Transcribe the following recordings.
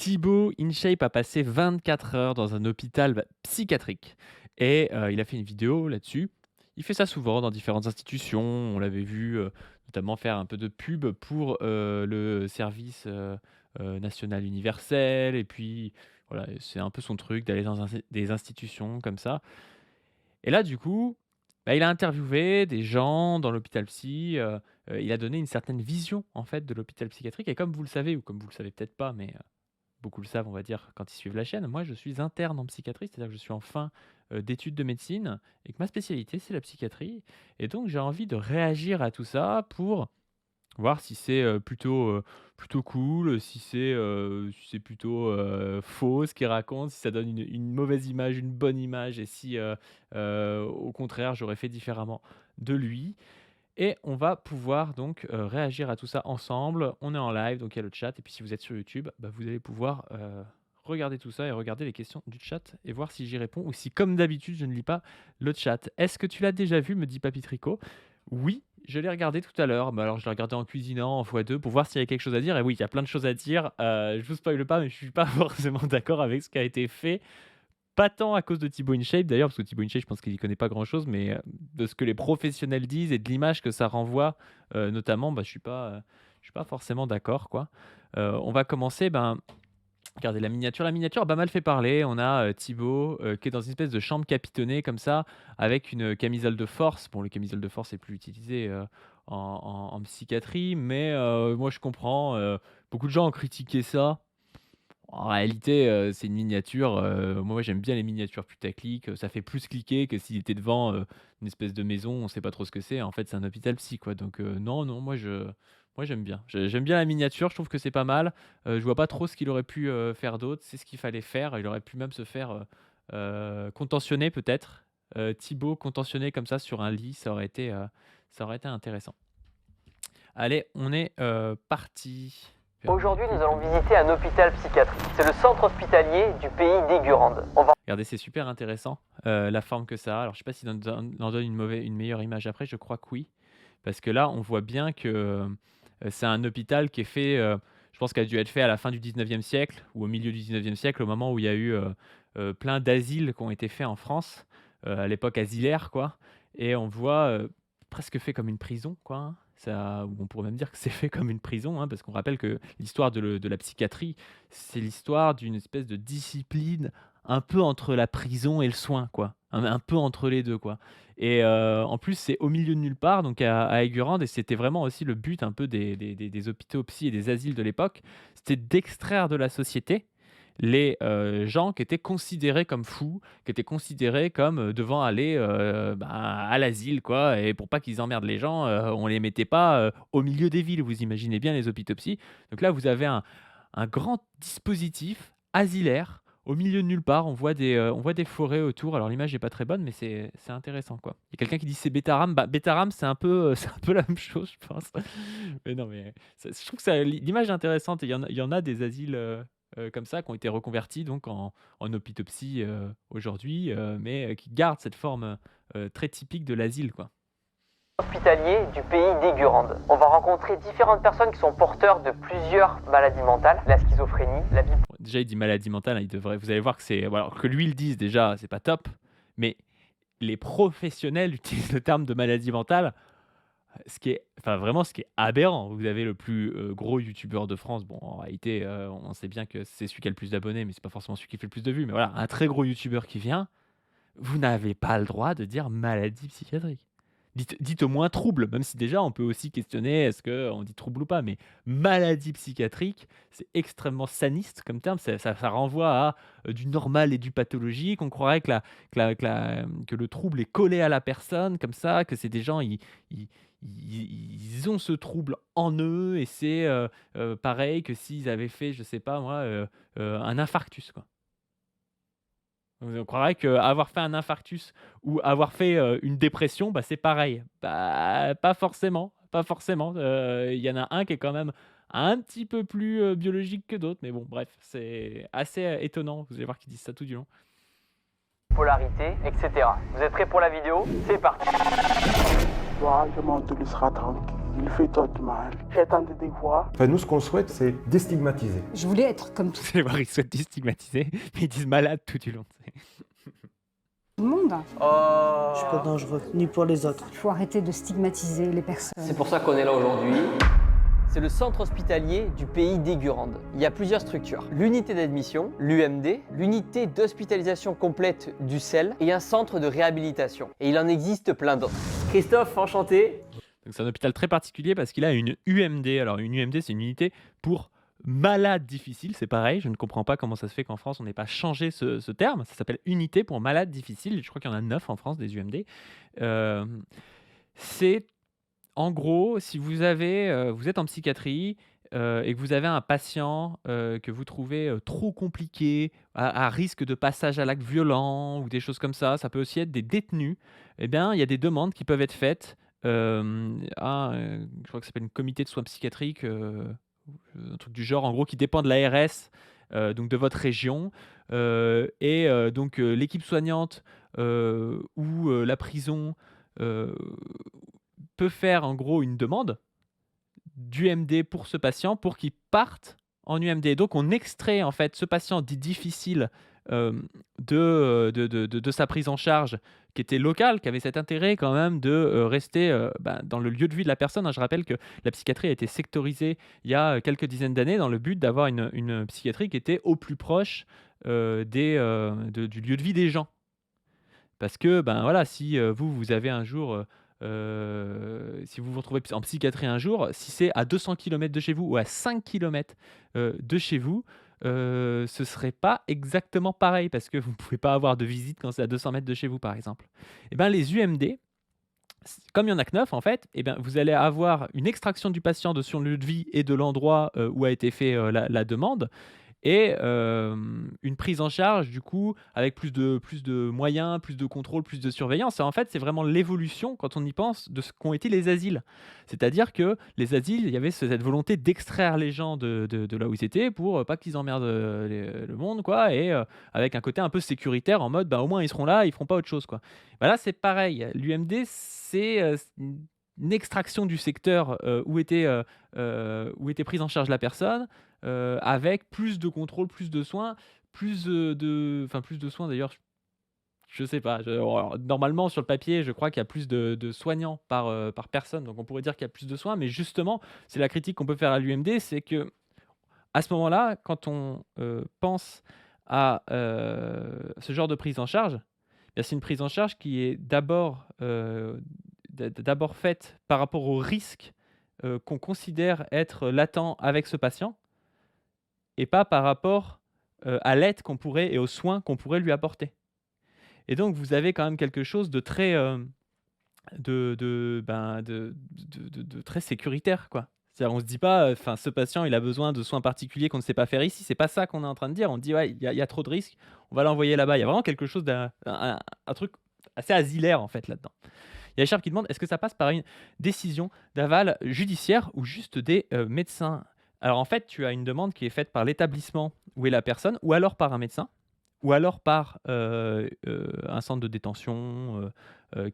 Thibaut InShape a passé 24 heures dans un hôpital psychiatrique et il a fait une vidéo là-dessus. Il fait ça souvent dans différentes institutions. On l'avait vu, notamment faire un peu de pub pour, le service, national universel et puis voilà, c'est un peu son truc d'aller dans des institutions comme ça et là, du coup, bah, il a interviewé des gens dans l'hôpital psy, il a donné une certaine vision, en fait, de l'hôpital psychiatrique et comme vous le savez ou comme vous le savez peut-être pas, mais beaucoup le savent, on va dire, quand ils suivent la chaîne. Moi, je suis interne en psychiatrie, c'est-à-dire que je suis en fin, d'études de médecine et que ma spécialité, c'est la psychiatrie et donc j'ai envie de réagir à tout ça pour voir si c'est, plutôt cool, si c'est plutôt, faux ce qu'il raconte, si ça donne une mauvaise image, une bonne image et si, au contraire, j'aurais fait différemment de lui et on va pouvoir donc, réagir à tout ça ensemble. On est en live, donc il y a le chat et puis si vous êtes sur YouTube, bah, vous allez pouvoir, regarder tout ça et regarder les questions du chat et voir si j'y réponds ou si, comme d'habitude, je ne lis pas le chat. «Est-ce que tu l'as déjà vu?» me dit Papy Tricot. Oui, je l'ai regardé tout à l'heure. Bah, alors je l'ai regardé en cuisinant, en x2 pour voir s'il y avait quelque chose à dire et oui, il y a plein de choses à dire. Je vous spoile pas, mais je suis pas forcément d'accord avec ce qui a été fait. Pas tant à cause de Thibaut InShape d'ailleurs, parce que Thibaut InShape, je pense qu'il y connaît pas grand-chose, mais, de ce que les professionnels disent et de l'image que ça renvoie, notamment, bah, je suis pas forcément d'accord, quoi. On va commencer, ben, regardez la miniature. La miniature a pas mal fait parler. On a, Thibaut, qui est dans une espèce de chambre capitonnée comme ça, avec une camisole de force. Bon, le camisole de force est plus utilisé, en psychiatrie, mais, moi je comprends, beaucoup de gens ont critiqué ça. En réalité, c'est une miniature, moi j'aime bien les miniatures putaclic, ça fait plus cliquer que s'il était devant, une espèce de maison, on sait pas trop ce que c'est. En fait, c'est un hôpital psy quoi, donc non, non, moi j'aime bien. J'aime bien la miniature, je trouve que c'est pas mal. Je vois pas trop ce qu'il aurait pu, faire d'autre. C'est ce qu'il fallait faire. Il aurait pu même se faire, contentionner peut-être. Thibaut contentionné comme ça sur un lit, ça aurait été intéressant. Allez, on est, parti. Aujourd'hui, nous allons visiter un hôpital psychiatrique. C'est le centre hospitalier du pays d'Aigurande. Regardez, c'est super intéressant, la forme que ça a. Alors je sais pas s'il en donne une meilleure image après, je crois que oui. Parce que là, on voit bien que, c'est un hôpital qui est fait, je pense qu'il a dû être fait à la fin du 19e siècle ou au milieu du 19e siècle, au moment où il y a eu, plein d'asiles qui ont été faits en France, à l'époque asilaire quoi et on voit, presque fait comme une prison quoi, hein. Ça ou on pourrait même dire que c'est fait comme une prison, hein, parce qu'on rappelle que l'histoire de la psychiatrie, c'est l'histoire d'une espèce de discipline un peu entre la prison et le soin, quoi. Un peu entre les 2 quoi et en plus, c'est au milieu de nulle part, donc à Aigurande et c'était vraiment aussi le but un peu des hôpitaux psy et des asiles de l'époque. C'était d'extraire de la société les, gens qui étaient considérés comme fous, qui étaient considérés comme, devant aller, bah, à l'asile quoi et pour pas qu'ils emmerdent les gens, on les mettait pas, au milieu des villes. Vous imaginez bien les hôpitaux psy. Donc là, vous avez un grand dispositif asilaire au milieu de nulle part. On voit des forêts autour. Alors l'image est pas très bonne, mais c'est intéressant, quoi. Il y a quelqu'un qui dit: «C'est Bétarame». Bah, Bétarame, c'est un peu, c'est un peu la même chose, je pense. Mais non, mais je trouve que ça l'image est intéressante et il y en a des asiles, comme ça qui ont été reconvertis donc en hôpitaux psy, aujourd'hui, mais qui gardent cette forme, très typique de l'asile, quoi. Hospitalier du pays d'Aigurande. On va rencontrer différentes personnes qui sont porteurs de plusieurs maladies mentales, la schizophrénie, la bipolarité. Bon, déjà, il dit maladie mentale, hein, vous allez voir que c'est bon, alors que lui le dise déjà, c'est pas top, mais les professionnels utilisent le terme de maladie mentale, ce qui est enfin vraiment ce qui est aberrant. Vous avez le plus, gros youtubeur de France, bon en réalité, on sait bien que c'est celui qui a le plus d'abonnés, mais c'est pas forcément celui qui fait le plus de vues, mais voilà, un très gros youtubeur qui vient, vous n'avez pas le droit de dire maladie psychiatrique. Dites au moins trouble, même si déjà on peut aussi questionner est-ce qu'on dit trouble ou pas, mais maladie psychiatrique, c'est extrêmement saniste comme terme, ça renvoie à, du normal et du pathologique. On croirait que le trouble est collé à la personne comme ça, que c'est des gens, ils ils ont ce trouble en eux et c'est, pareil que s'ils avaient fait, je sais pas moi, un infarctus, quoi. On croirait qu'avoir fait un infarctus ou avoir fait, une dépression, bah, c'est pareil. Bah, pas forcément, pas forcément. Il y en a un qui est quand même un petit peu plus, biologique que d'autres, mais bon bref, c'est assez, étonnant. Vous allez voir qu'ils disent ça tout du long. Etc. Vous êtes prêts pour la vidéo? C'est parti. Toi, je m'en te laisseras tranquille. Il fait trop de mal. J'ai tenté de voir. Enfin, nous, ce qu'on souhaite, c'est déstigmatiser. Je voulais être comme tout Vous allez voir, ils souhaitent déstigmatiser, mais ils disent malade tout du long. le monde. Je suis pas dangereux, ni pour les autres. Il faut arrêter de stigmatiser les personnes. C'est pour ça qu'on est là aujourd'hui. C'est le centre hospitalier du pays d'Aigurande. Il y a plusieurs structures. L'unité d'admission, l'UMD, l'unité d'hospitalisation complète du CEL et un centre de réhabilitation. Et il en existe plein d'autres. Christophe, enchanté. Donc c'est un hôpital très particulier parce qu'il a une UMD. Alors une UMD, c'est une unité pour malades difficiles. C'est pareil, je ne comprends pas comment ça se fait qu'en France, on n'ait pas changé ce terme. Ça s'appelle unité pour malades difficiles. Je crois qu'il y en a 9 en France, des UMD. Euh, c'est en gros, si vous êtes en psychiatrie et que vous avez un patient que vous trouvez trop compliqué, à risque de passage à l'acte violent ou des choses comme ça peut aussi être des détenus, eh bien, il y a des demandes qui peuvent être faites je crois que ça s'appelle un comité de soins psychiatriques, un truc du genre, en gros, qui dépend de l'ARS, donc de votre région. Donc l'équipe soignante ou la prison peut faire en gros une demande d'UMD pour ce patient pour qu'il parte en UMD. Donc on extrait en fait ce patient dit difficile de sa prise en charge qui était locale, qui avait cet intérêt quand même de rester dans le lieu de vie de la personne. Je rappelle que la psychiatrie a été sectorisée il y a quelques dizaines d'années dans le but d'avoir une psychiatrie qui était au plus proche du lieu de vie des gens. Parce que voilà, si vous avez un jour si vous vous retrouvez en psychiatrie un jour, si c'est à 200 km de chez vous ou à 5 km de chez vous, ce serait pas exactement pareil parce que vous ne pouvez pas avoir de visite quand c'est à 200 mètres de chez vous, par exemple. Et ben les UMD, comme il y en a que 9 en fait, et ben vous allez avoir une extraction du patient de son lieu de vie et de l'endroit où a été fait la demande. Et une prise en charge, du coup, avec plus de moyens, plus de contrôle, plus de surveillance. Et en fait, c'est vraiment l'évolution, quand on y pense, de ce qu'ont été les asiles. C'est-à-dire que les asiles, il y avait cette volonté d'extraire les gens de là où ils étaient pour pas qu'ils emmerdent le monde, quoi. Et avec un côté un peu sécuritaire, en mode, au moins, ils seront là, ils feront pas autre chose, quoi. Là, c'est pareil. L'UMD, c'est une extraction du secteur où était prise en charge la personne, avec plus de contrôle, plus de soins, plus de soins d'ailleurs. Je sais pas. Alors, normalement, sur le papier, je crois qu'il y a plus de soignants par personne, donc on pourrait dire qu'il y a plus de soins. Mais justement, c'est la critique qu'on peut faire à l'UMD, c'est que à ce moment-là, quand on pense à ce genre de prise en charge, c'est une prise en charge qui est d'abord faite par rapport au risque qu'on considère être latent avec ce patient et pas par rapport à l'aide qu'on pourrait et aux soins qu'on pourrait lui apporter. Et donc, vous avez quand même quelque chose de très, de très sécuritaire, quoi. C'est-à-dire, on se dit pas, ce patient, il a besoin de soins particuliers qu'on ne sait pas faire ici. C'est pas ça qu'on est en train de dire. On dit, ouais, il y a trop de risques, on va l'envoyer là-bas. Il y a vraiment quelque chose un truc assez asilaire, en fait, là-dedans. Il y a Echarpe qui demande, est-ce que ça passe par une décision d'aval judiciaire ou juste des médecins? Alors en fait, tu as une demande qui est faite par l'établissement où est la personne, ou alors par un médecin, ou alors par un centre de détention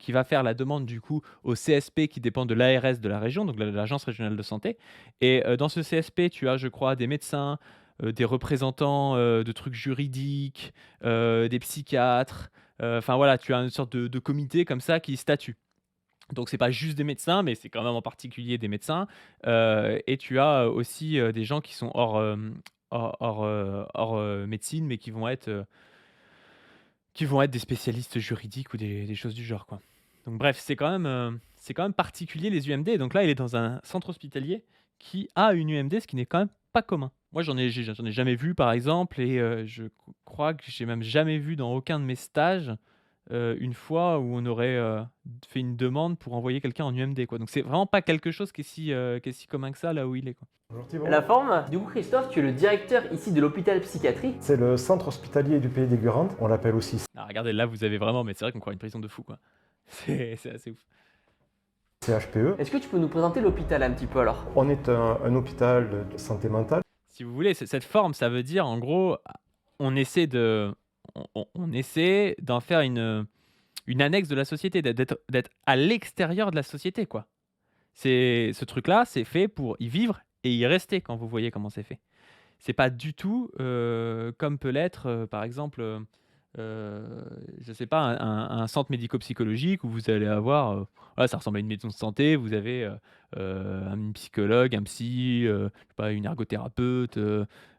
qui va faire la demande du coup au CSP qui dépend de l'ARS de la région, donc de l'Agence régionale de santé. Et dans ce CSP, tu as, je crois, des médecins, des représentants de trucs juridiques, des psychiatres. Enfin voilà, tu as une sorte de comité comme ça qui statue. Donc c'est pas juste des médecins, mais c'est quand même en particulier des médecins. Et tu as aussi des gens qui sont hors médecine, mais qui vont être des spécialistes juridiques ou des choses du genre, quoi. Donc bref, c'est quand même particulier les UMD. Donc là, il est dans un centre hospitalier qui a une UMD, ce qui n'est quand même pas commun. Moi, j'en ai jamais vu, par exemple, et je crois que j'ai même jamais vu dans aucun de mes stages une fois où on aurait fait une demande pour envoyer quelqu'un en UMD, quoi. Donc c'est vraiment pas quelque chose qui est si commun que ça là où il est, quoi. La forme, du coup Christophe, tu es le directeur ici de l'hôpital psychiatrie. C'est le centre hospitalier du pays d'Aigurande, on l'appelle aussi. Ah, regardez, là vous avez vraiment, mais c'est vrai qu'on croit une prison de fou, quoi. C'est assez ouf. CHPE. Est-ce que tu peux nous présenter l'hôpital un petit peu alors? On est un hôpital de santé mentale. Si vous voulez, cette forme, ça veut dire en gros, on essaie d'en faire une annexe de la société, d'être à l'extérieur de la société, quoi. Ce truc-là, c'est fait pour y vivre et y rester quand vous voyez comment c'est fait. C'est pas du tout, comme peut l'être, par exemple, je sais pas, un centre médico-psychologique où vous allez avoir, voilà, ça ressemble à une maison de santé, vous avez, un psychologue, un psy, je sais pas, une ergothérapeute,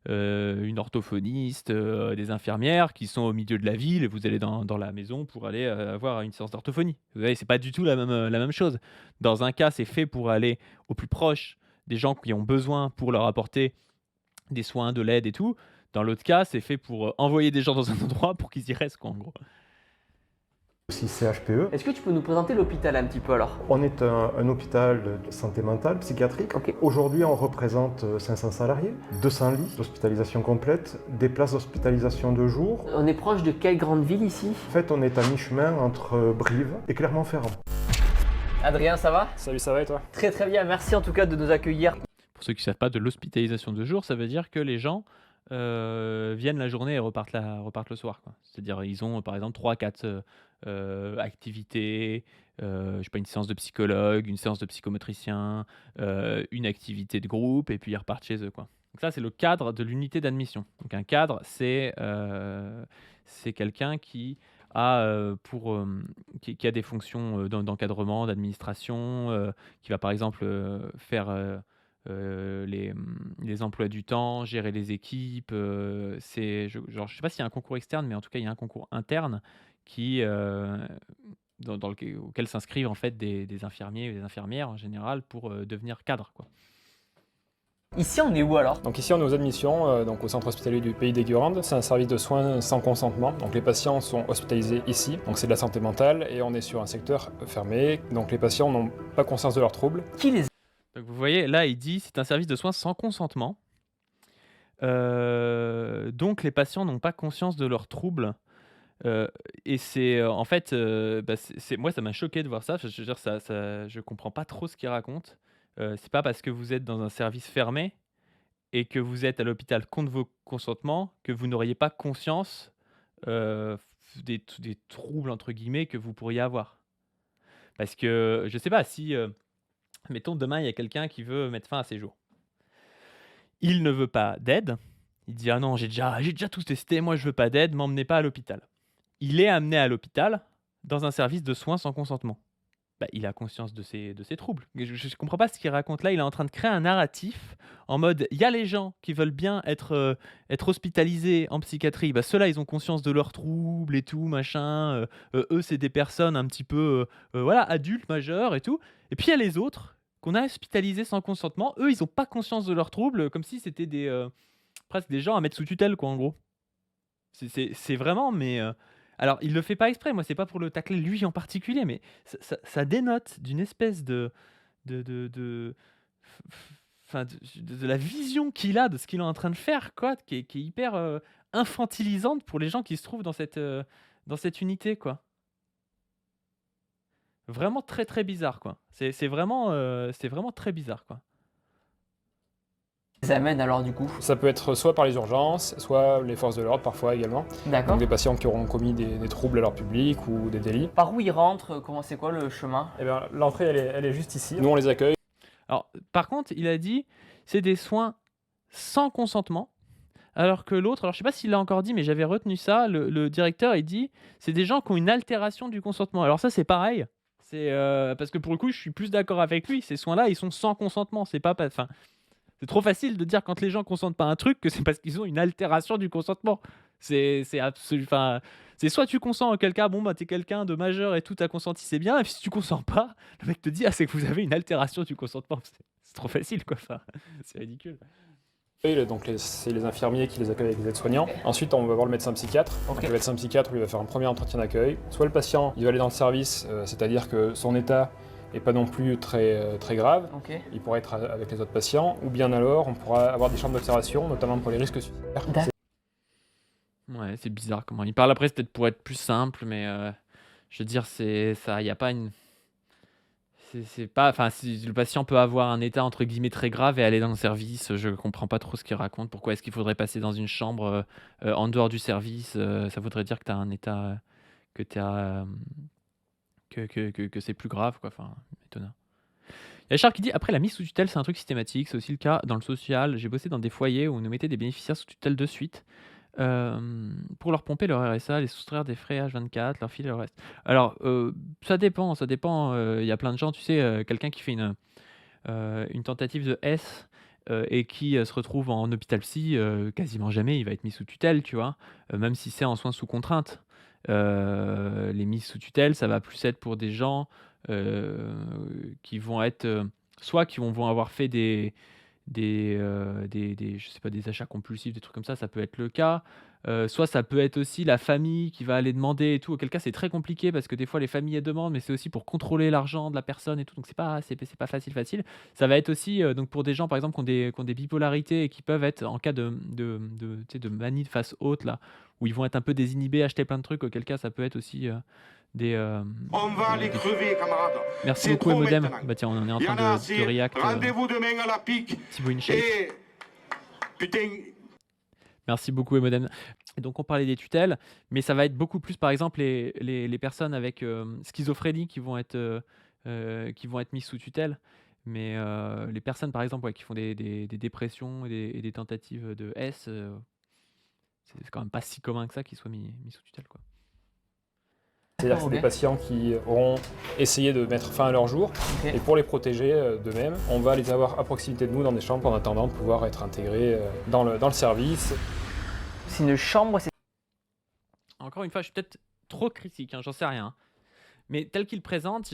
une orthophoniste, des infirmières qui sont au milieu de la ville et vous allez dans la maison pour aller, avoir une séance d'orthophonie. Vous voyez, c'est pas du tout la même chose. Dans un cas, c'est fait pour aller au plus proche des gens qui ont besoin pour leur apporter des soins, de l'aide et tout. Dans l'autre cas, c'est fait pour, envoyer des gens dans un endroit pour qu'ils y restent quoi, en gros. Aussi CHPE. Est-ce que tu peux nous présenter l'hôpital un petit peu alors? On est un hôpital de santé mentale, psychiatrique. Ok. Aujourd'hui, on représente 500 salariés, 200 lits d'hospitalisation complète, des places d'hospitalisation de jour. On est proche de quelle grande ville ici? En fait, on est à mi-chemin entre Brive et Clermont-Ferrand. Adrien, ça va? Salut, ça va et toi? Très très bien, merci en tout cas de nous accueillir. Pour ceux qui ne savent pas, de l'hospitalisation de jour, ça veut dire que les gens, viennent la journée et repartent le soir, quoi. C'est-à-dire ils ont, par exemple 3-4 activités, je sais pas, une séance de psychologue, une séance de psychomotricien, une activité de groupe et puis ils repartent chez eux, quoi. Donc ça, c'est le cadre de l'unité d'admission. Donc un cadre, c'est quelqu'un qui a, qui a des fonctions, d'encadrement, d'administration, qui va par exemple, faire, les emplois du temps, gérer les équipes, je sais pas s'il y a un concours externe, mais en tout cas, il y a un concours interne qui, auquel s'inscrivent en fait des infirmiers et des infirmières en général pour, devenir cadre, quoi. Ici on est où alors? Donc ici on est aux admissions, donc au centre hospitalier du Pays des Gurandes. C'est un service de soins sans consentement. Donc les patients sont hospitalisés ici. Donc c'est de la santé mentale et on est sur un secteur fermé. Donc les patients n'ont pas conscience de leurs troubles. Qui les Donc vous voyez, là, il dit: «C'est un service de soins sans consentement». Donc les patients n'ont pas conscience de leurs troubles, et c'est, en fait, bah, c'est moi, ça m'a choqué de voir ça. Je veux dire, je comprends pas trop ce qu'il raconte. C'est pas parce que vous êtes dans un service fermé et que vous êtes à l'hôpital contre vos consentements que vous n'auriez pas conscience, des «troubles» entre guillemets que vous pourriez avoir. Parce que je sais pas si, mettons demain il y a quelqu'un qui veut mettre fin à ses jours. Il ne veut pas d'aide. Il dit: «Ah non, j'ai déjà tout testé, moi je veux pas d'aide, m'emmenez pas à l'hôpital». Il est amené à l'hôpital dans un service de soins sans consentement. Bah, il a conscience de ses troubles. Mais je comprends pas ce qu'il raconte là. Il est en train de créer un narratif en mode: il y a les gens qui veulent bien être hospitalisés en psychiatrie, bah, ceux-là, ils ont conscience de leurs troubles et tout machin, eux, c'est des personnes un petit peu, voilà, adultes, majeurs et tout. Et puis il y a les autres qu'on a hospitalisés sans consentement. Eux, ils ont pas conscience de leurs troubles, comme si c'était presque des gens à mettre sous tutelle quoi, en gros. C'est vraiment mais alors il le fait pas exprès, moi c'est pas pour le tacler lui en particulier, mais ça dénote d'une espèce de f f enfin de la vision qu'il a de ce qu'il est en train de faire quoi, qui est hyper, infantilisante pour les gens qui se trouvent dans cette unité quoi. Vraiment très, très bizarre quoi. C'est vraiment très bizarre quoi. les amènent alors du coup? Ça peut être soit par les urgences, soit les forces de l'ordre parfois également. D'accord. Donc des patients qui auront commis des troubles à leur public ou des délits. Par où ils rentrent? Comment c'est quoi le chemin? Eh bien l'entrée elle est juste ici. Nous on les accueille. Alors par contre, il a dit: «C'est des soins sans consentement». Alors que l'autre, alors je sais pas s'il l'a encore dit, mais j'avais retenu ça, le directeur il dit: «C'est des gens qui ont une altération du consentement». Alors ça c'est pareil, c'est, parce que pour le coup je suis plus d'accord avec lui, ces soins-là ils sont sans consentement, c'est pas enfin, c'est trop facile de dire quand les gens consentent pas à un truc que c'est parce qu'ils ont une altération du consentement. Enfin, c'est soit tu consens auquel cas, bon bah tu es quelqu'un de majeur et tout, tu as consenti, c'est bien et puis si tu consens pas, le mec te dit: «Ah c'est que vous avez une altération du consentement». C'est trop facile quoi, enfin, c'est ridicule. Donc c'est les infirmiers qui les accueillent avec les aides-soignants. Ensuite on va voir le médecin psychiatre. Donc, le médecin psychiatre lui va faire un premier entretien d'accueil. Soit le patient il va aller dans le service, c'est-à-dire que son état n'est pas non plus très, très grave. Ok. Il pourra être avec les autres patients, ou bien alors on pourra avoir des chambres d'observation, notamment pour les risques suicidaires. Ouais, c'est bizarre comment il parle. Après, c'est peut-être pour être plus simple, mais je veux dire, c'est ça, il y a pas une. C'est pas. Enfin, si le patient peut avoir un état entre guillemets très grave et aller dans le service, je comprends pas trop ce qu'il raconte. Pourquoi est-ce qu'il faudrait passer dans une chambre en dehors du service? Ça voudrait dire que tu as un état que tu as que c'est plus grave, quoi. Enfin, étonnant. Il y a Charles qui dit après la mise sous tutelle, c'est un truc systématique. C'est aussi le cas dans le social. J'ai bossé dans des foyers où on nous mettait des bénéficiaires sous tutelle de suite pour leur pomper leur RSA, les soustraire des frais H24, leur filer le reste. Alors, ça dépend. Il y a plein de gens, tu sais, quelqu'un qui fait une tentative de S et qui se retrouve en hôpital psy, quasiment jamais il va être mis sous tutelle, tu vois, même si c'est en soins sous contrainte. Les mises sous tutelle, ça va plus être pour des gens qui vont être soit qui vont avoir fait je sais pas, des achats compulsifs, des trucs comme ça peut être le cas. Soit ça peut être aussi la famille qui va aller demander et tout, auquel cas c'est très compliqué parce que des fois les familles elles demandent, mais c'est aussi pour contrôler l'argent de la personne et tout, donc c'est pas facile. Ça va être aussi donc pour des gens par exemple qui ont des bipolarités et qui peuvent être en cas tu sais, de manie de face haute là, où ils vont être un peu désinhibés, acheter plein de trucs, auquel cas ça peut être aussi des On va les crever, camarades. Merci C'est beaucoup trop Emodem. maintenant. Bah tiens, on est en Il y train en a de assez. react Rendez-vous demain à la pique. Thibaut InShape. Et putain, Merci beaucoup Emodem. Et donc on parlait des tutelles, mais ça va être beaucoup plus par exemple les personnes avec schizophrénie qui vont être mises sous tutelle. Mais les personnes par exemple qui font des dépressions et des tentatives de S, c'est quand même pas si commun que ça qu'ils soient mis sous tutelle, quoi. C'est-à-dire que c'est Ok. des patients qui auront essayé de mettre fin à leur jour, Ok. et pour les protéger d'eux-mêmes, on va les avoir à proximité de nous dans des chambres en attendant de pouvoir être intégrés dans le service. C'est une chambre, c'est Encore une fois, je suis peut-être trop critique, hein, j'en sais rien. Mais tel qu'il présente,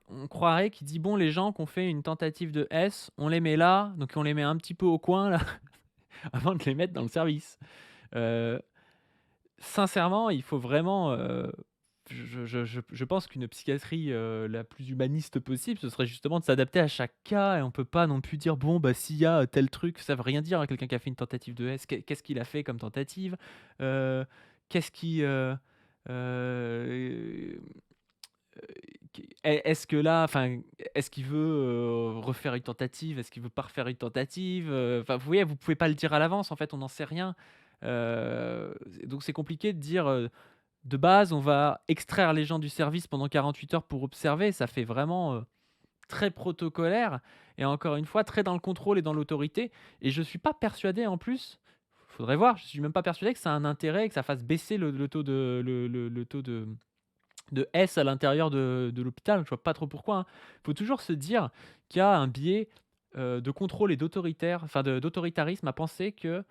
on croirait qu'il dit bon, les gens qui ont fait une tentative de S, on les met là, donc on les met un petit peu au coin là, avant de les mettre dans le service. Sincèrement, il faut vraiment. Je pense qu'une psychiatrie la plus humaniste possible, ce serait justement de s'adapter à chaque cas et on peut pas non plus dire bon bah s'il y a tel truc, ça veut rien dire à quelqu'un qui a fait une tentative de S. Qu'est-ce qu'il a fait comme tentative? Qu'est-ce qui est-ce que là, enfin, est-ce qu'il veut refaire une tentative? Est-ce qu'il veut pas refaire une tentative? Enfin, vous voyez, vous pouvez pas le dire à l'avance. En fait, on n'en sait rien. Donc c'est compliqué de dire. De base, on va extraire les gens du service pendant 48 heures pour observer. Ça fait vraiment très protocolaire et encore une fois très dans le contrôle et dans l'autorité. Et je suis pas persuadé en plus. Faudrait voir. Je suis même pas persuadé que ça a un intérêt, que ça fasse baisser le taux le taux de S à l'intérieur de l'hôpital. Je vois pas trop pourquoi. Il faut toujours se dire qu'il y a un biais de contrôle et d'autoritarisme à penser que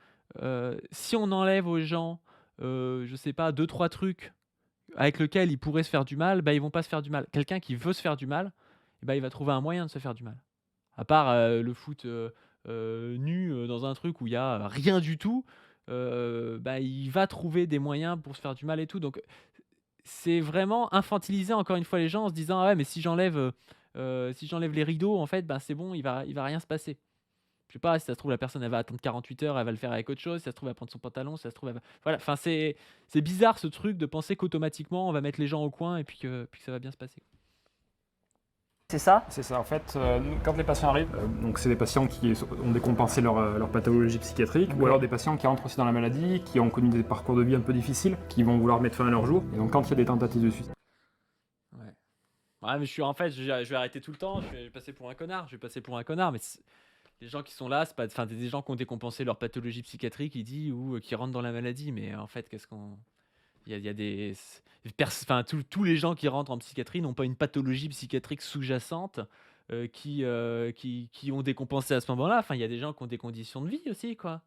si on enlève aux gens, je sais pas, 2-3 trucs avec lesquels ils pourraient se faire du mal, bah, ils vont pas se faire du mal. Quelqu'un qui veut se faire du mal, bah, il va trouver un moyen de se faire du mal. À part le foot nu dans un truc où il y a rien du tout, bah, il va trouver des moyens pour se faire du mal et tout. Donc c'est vraiment infantiliser encore une fois les gens en se disant ah ouais mais si j'enlève les rideaux en fait ben c'est bon, il va rien se passer. Je sais pas, si ça se trouve la personne elle va attendre 48 heures, elle va le faire avec autre chose, si ça se trouve elle va prendre son pantalon, si ça se trouve elle va... Voilà, enfin c'est bizarre ce truc de penser qu'automatiquement on va mettre les gens au coin et puis que ça va bien se passer. ça? C'est ça, en fait, quand les patients arrivent, donc c'est des patients qui ont décompensé leur pathologie psychiatrique, ou alors des patients qui rentrent aussi dans la maladie, qui ont connu des parcours de vie un peu difficiles, qui vont vouloir mettre fin à leur jour. Et donc quand il y a des tentatives de suicide, Ouais mais je vais arrêter tout le temps, je vais passer pour un connard, mais les gens qui sont là, c'est pas, enfin des gens qui ont décompensé leur pathologie psychiatrique, il dit, ou qui rentrent dans la maladie, mais en fait qu'est-ce qu'on... Il y a des... Enfin, tous les gens qui rentrent en psychiatrie n'ont pas une pathologie psychiatrique sous-jacente qui ont décompensé à ce moment-là. Enfin, il y a des gens qui ont des conditions de vie aussi, quoi.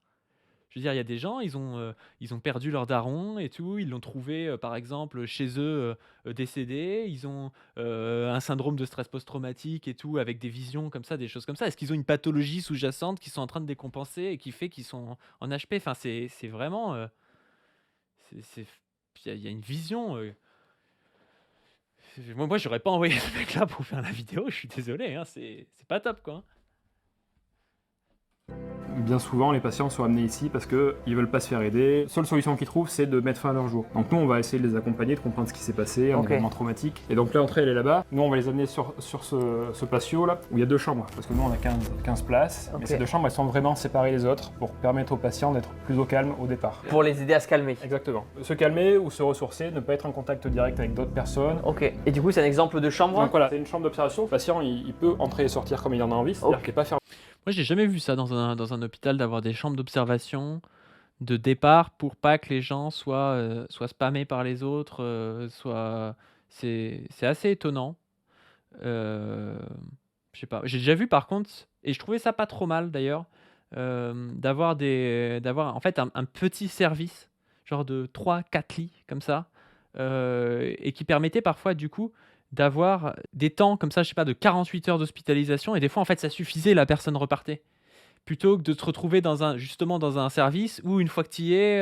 Je veux dire, il y a des gens, ils ont perdu leur daron et tout, ils l'ont trouvé, par exemple, chez eux, décédé, ils ont un syndrome de stress post-traumatique et tout, avec des visions comme ça, des choses comme ça. Est-ce qu'ils ont une pathologie sous-jacente qu'ils sont en train de décompenser et qui fait qu'ils sont en HP? Enfin, c'est vraiment... Il y a une vision... Moi, j'aurais pas envoyé ce mec-là pour faire la vidéo, je suis désolé, hein, c'est pas top, quoi. bien souvent, les patients sont amenés ici parce qu'ils veulent pas se faire aider. La seule solution qu'ils trouvent, c'est de mettre fin à leur jour. Donc nous, on va essayer de les accompagner, de comprendre ce qui s'est passé, un Ok. événement traumatique. Et donc l'entrée, elle est là-bas. Nous, on va les amener sur ce patio là, où il y a 2 chambres, parce que nous, on a 15 places. Ok. Mais ces 2 chambres, elles sont vraiment séparées les autres pour permettre aux patients d'être plus au calme au départ. Pour les aider à se calmer. Exactement. Se calmer ou se ressourcer, ne pas être en contact direct avec d'autres personnes. Ok. Et du coup, c'est un exemple de chambre. Donc voilà, c'est une chambre d'observation. Le patient, il peut entrer et sortir comme il en a envie, c'est-à-dire Ok. qu'il n'est pas fermé. Moi, j'ai jamais vu ça dans un hôpital, d'avoir des chambres d'observation de départ pour pas que les gens soient spammés par les autres, c'est assez étonnant. Je sais pas. J'ai déjà vu par contre, et je trouvais ça pas trop mal d'ailleurs, d'avoir en fait un petit service, genre de 3-4 lits comme ça, et qui permettait parfois du coup d'avoir des temps comme ça, je sais pas, de 48 heures d'hospitalisation, et des fois en fait ça suffisait, la personne repartait. Plutôt que de te retrouver justement dans un service où une fois que tu y es,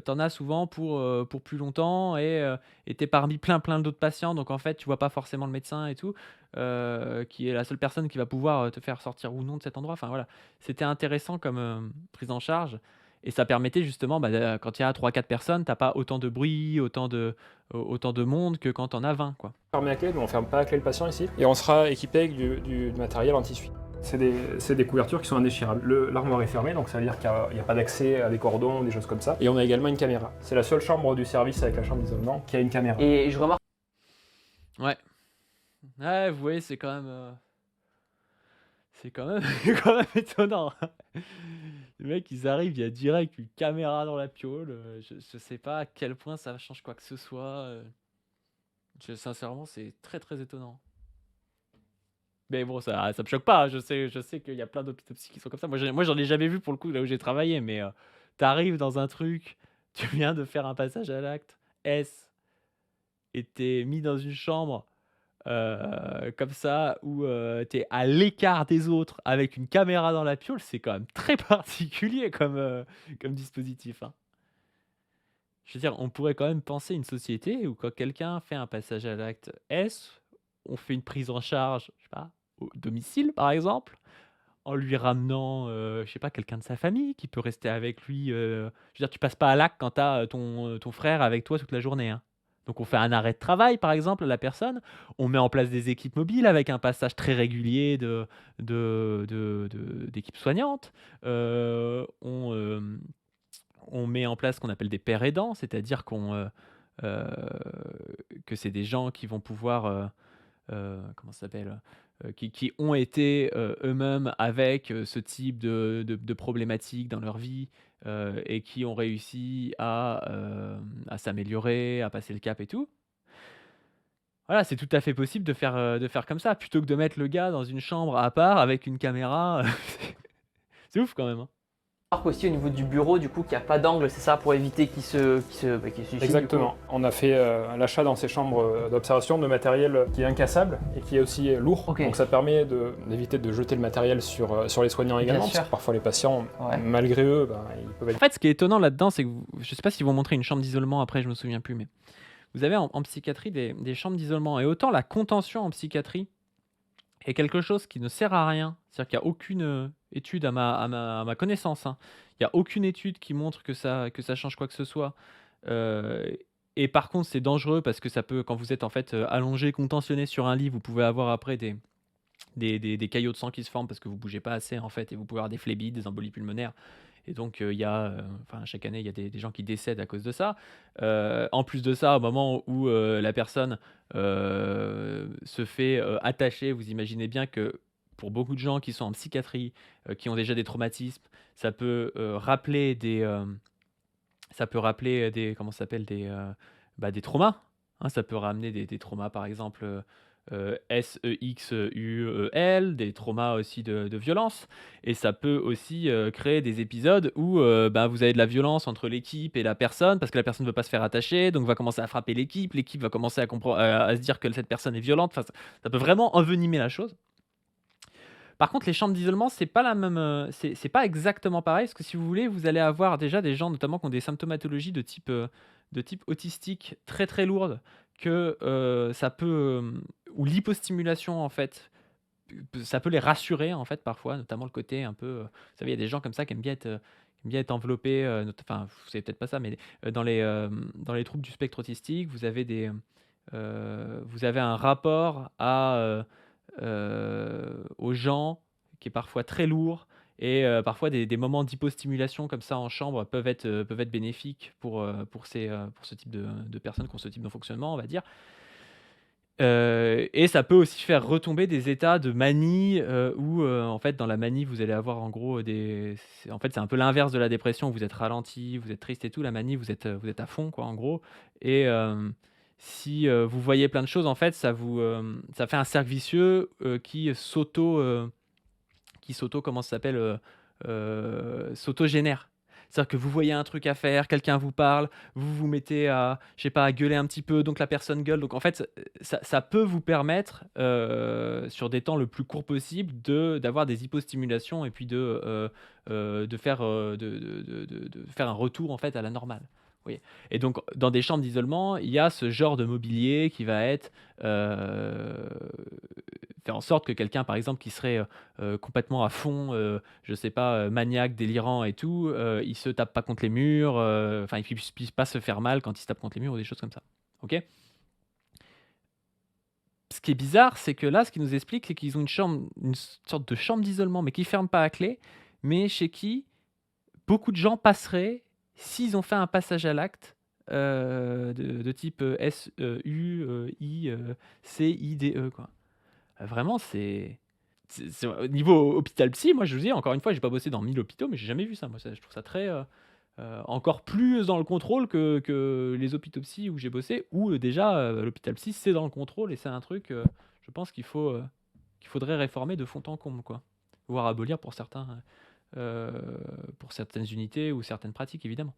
t'en as souvent pour plus longtemps, et t'es parmi plein d'autres patients, donc en fait tu vois pas forcément le médecin et tout, qui est la seule personne qui va pouvoir te faire sortir ou non de cet endroit. Enfin voilà, c'était intéressant comme prise en charge, et ça permettait justement, quand il y a 3-4 personnes, t'as pas autant de bruit, autant de monde que quand t'en as 20 quoi. Fermé à clé, mais on ferme pas à clé le patient ici. Et on sera équipé avec du matériel anti-suie. C'est des couvertures qui sont indéchirables. L'armoire est fermée, donc ça veut dire qu'il n'y a pas d'accès à des cordons, des choses comme ça. Et on a également une caméra. C'est la seule chambre du service avec la chambre d'isolement qui a une caméra. Et je remarque Ouais. Ouais, vous voyez, c'est quand même quand même étonnant. Les mecs, ils arrivent, il y a direct une caméra dans la piole. Je sais pas à quel point ça change quoi que ce soit. Sincèrement, c'est très étonnant. Mais bon, ça me choque pas, hein. Je sais qu'il y a plein d'hôpitaux psy qui sont comme ça. Moi, j'en ai jamais vu pour le coup là où j'ai travaillé, mais tu dans un truc, tu viens de faire un passage à l'acte S, et t'es mis dans une chambre comme ça où tu à l'écart des autres avec une caméra dans la piole. C'est quand même très particulier comme dispositif, hein. Je veux dire, on pourrait quand même penser une société où quand quelqu'un fait un passage à l'acte S, on fait une prise en charge, je sais pas, au domicile par exemple, en lui ramenant, je sais pas, quelqu'un de sa famille qui peut rester avec lui. Je veux dire, tu passes pas à l'acte quand tu as ton frère avec toi toute la journée, hein. Donc on fait un arrêt de travail par exemple à la personne, on met en place des équipes mobiles avec un passage très régulier d'équipes soignantes. On met en place ce qu'on appelle des pères aidants, c'est-à-dire euh, que c'est des gens qui vont pouvoir, comment ça s'appelle, qui ont été eux-mêmes avec ce type de problématiques dans leur vie, et qui ont réussi à s'améliorer, à passer le cap et tout. Voilà, c'est tout à fait possible de faire comme ça, plutôt que de mettre le gars dans une chambre à part avec une caméra. C'est ouf quand même, hein. aussi au niveau du bureau, du coup, qu'il n'y a pas d'angle, c'est ça, pour éviter qu'il se suicide. Exactement. On a fait l'achat dans ces chambres d'observation de matériel qui est incassable et qui est aussi lourd. Ok. Donc ça permet d'éviter de jeter le matériel sur les soignants également. sûr. Parce que parfois les patients, Ouais. malgré eux, ils peuvent être... En fait, ce qui est étonnant là-dedans, c'est que je sais pas s'ils vont montrer une chambre d'isolement après, je me souviens plus, mais vous avez en psychiatrie des chambres d'isolement, et autant la contention en psychiatrie est quelque chose qui ne sert à rien. C'est-à-dire qu'il n'y a aucune étude à ma connaissance, hein. Il n'y a aucune étude qui montre que ça change quoi que ce soit. Et par contre, c'est dangereux parce que ça peut, quand vous êtes en fait allongé, contentionné sur un lit, vous pouvez avoir après des caillots de sang qui se forment parce que vous bougez pas assez en fait, et vous pouvez avoir des phlébites, des embolies pulmonaires. Et donc il y a, chaque année, il y a des gens qui décèdent à cause de ça. En plus de ça, au moment où la personne se fait attacher, vous imaginez bien que pour beaucoup de gens qui sont en psychiatrie, qui ont déjà des traumatismes, ça peut rappeler comment ça s'appelle, des traumas, hein. Ça peut ramener des traumas, par exemple, SEXUEL, des traumas aussi de violence. Et ça peut aussi créer des épisodes où vous avez de la violence entre l'équipe et la personne, parce que la personne ne veut pas se faire attacher, donc va commencer à frapper l'équipe va commencer à se dire que cette personne est violente. Enfin, ça peut vraiment envenimer la chose. Par contre, les chambres d'isolement, c'est pas la même, c'est pas exactement pareil, parce que si vous voulez, vous allez avoir déjà des gens, notamment qui ont des symptomatologies de type autistique très lourdes, que ça peut, ou l'hypostimulation en fait ça peut les rassurer en fait parfois, notamment le côté un peu, vous savez, il y a des gens comme ça qui aiment bien être enveloppés, enfin, vous savez peut-être pas ça, mais dans les troubles du spectre autistique, vous avez un rapport aux gens qui est parfois très lourd et parfois des moments d'hypostimulation comme ça en chambre peuvent être bénéfiques pour ce type de personnes qui ont ce type de fonctionnement, on va dire. Et ça peut aussi faire retomber des états de manie, où, en fait, dans la manie, vous allez avoir en gros c'est un peu l'inverse de la dépression, vous êtes ralenti, vous êtes triste et tout. La manie, vous êtes à fond quoi, en gros et si, vous voyez plein de choses, en fait, ça fait un cercle vicieux, comment ça s'appelle? S'autogénère. C'est-à-dire que vous voyez un truc à faire, quelqu'un vous parle, vous vous mettez à, je sais pas, à gueuler un petit peu, donc la personne gueule. Donc en fait, ça peut vous permettre, sur des temps le plus court possible, d'avoir des hypostimulations et puis de faire un retour en fait à la normale. Oui. Et donc, dans des chambres d'isolement, il y a ce genre de mobilier qui va être faire en sorte que quelqu'un, par exemple, qui serait complètement à fond, je sais pas, maniaque, délirant et tout, il se tape pas contre les murs, enfin, il puisse pas se faire mal quand il se tape contre les murs ou des choses comme ça. Ok. Ce qui est bizarre, c'est que là, ce qu'ils nous expliquent, c'est qu'ils ont une sorte de chambre d'isolement, mais qui ferme pas à clé, mais chez qui beaucoup de gens passeraient s'ils ont fait un passage à l'acte de type SUICIDE, quoi. Vraiment, au niveau hôpital psy, moi je vous dis, encore une fois, j'ai pas bossé dans 1000 hôpitaux, mais j'ai jamais vu ça. Moi, je trouve ça très. Encore plus dans le contrôle que les hôpitaux psy où j'ai bossé, où déjà l'hôpital psy c'est dans le contrôle et c'est un truc, je pense qu'il faudrait réformer de fond en comble, quoi. Voire abolir pour certaines unités ou certaines pratiques, évidemment.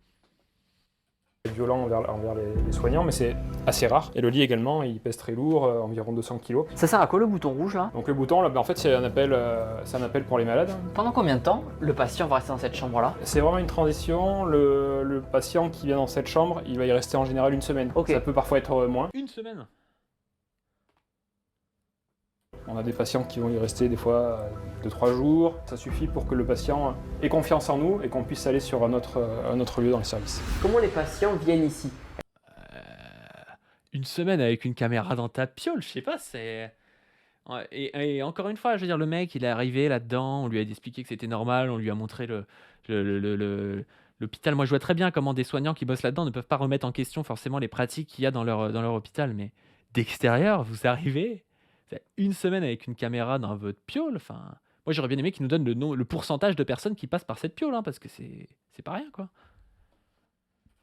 Violent envers les soignants, mais c'est assez rare. Et le lit également, il pèse très lourd, environ 200 kg. Ça sert à quoi le bouton rouge là? Donc le bouton, là, en fait, c'est un appel pour les malades. Pendant combien de temps le patient va rester dans cette chambre-là? C'est vraiment une transition. Le patient qui vient dans cette chambre, il va y rester en général une semaine. Ok. Ça peut parfois être moins. Une semaine. On a des patients qui vont y rester des fois 2-3 jours. Ça suffit pour que le patient ait confiance en nous et qu'on puisse aller sur un autre lieu dans le service. Comment les patients viennent ici? Une semaine avec une caméra dans ta piole, je sais pas, c'est. Ouais, et encore une fois, je veux dire, le mec, il est arrivé là-dedans, on lui a expliqué que c'était normal, on lui a montré l'hôpital. Moi, je vois très bien comment des soignants qui bossent là-dedans ne peuvent pas remettre en question forcément les pratiques qu'il y a dans leur hôpital, mais d'extérieur, vous arrivez, c'est une semaine avec une caméra dans votre piole, enfin. Moi, j'aurais bien aimé qu'ils nous donnent le pourcentage de personnes qui passent par cette piole, hein, parce que c'est pas rien, quoi.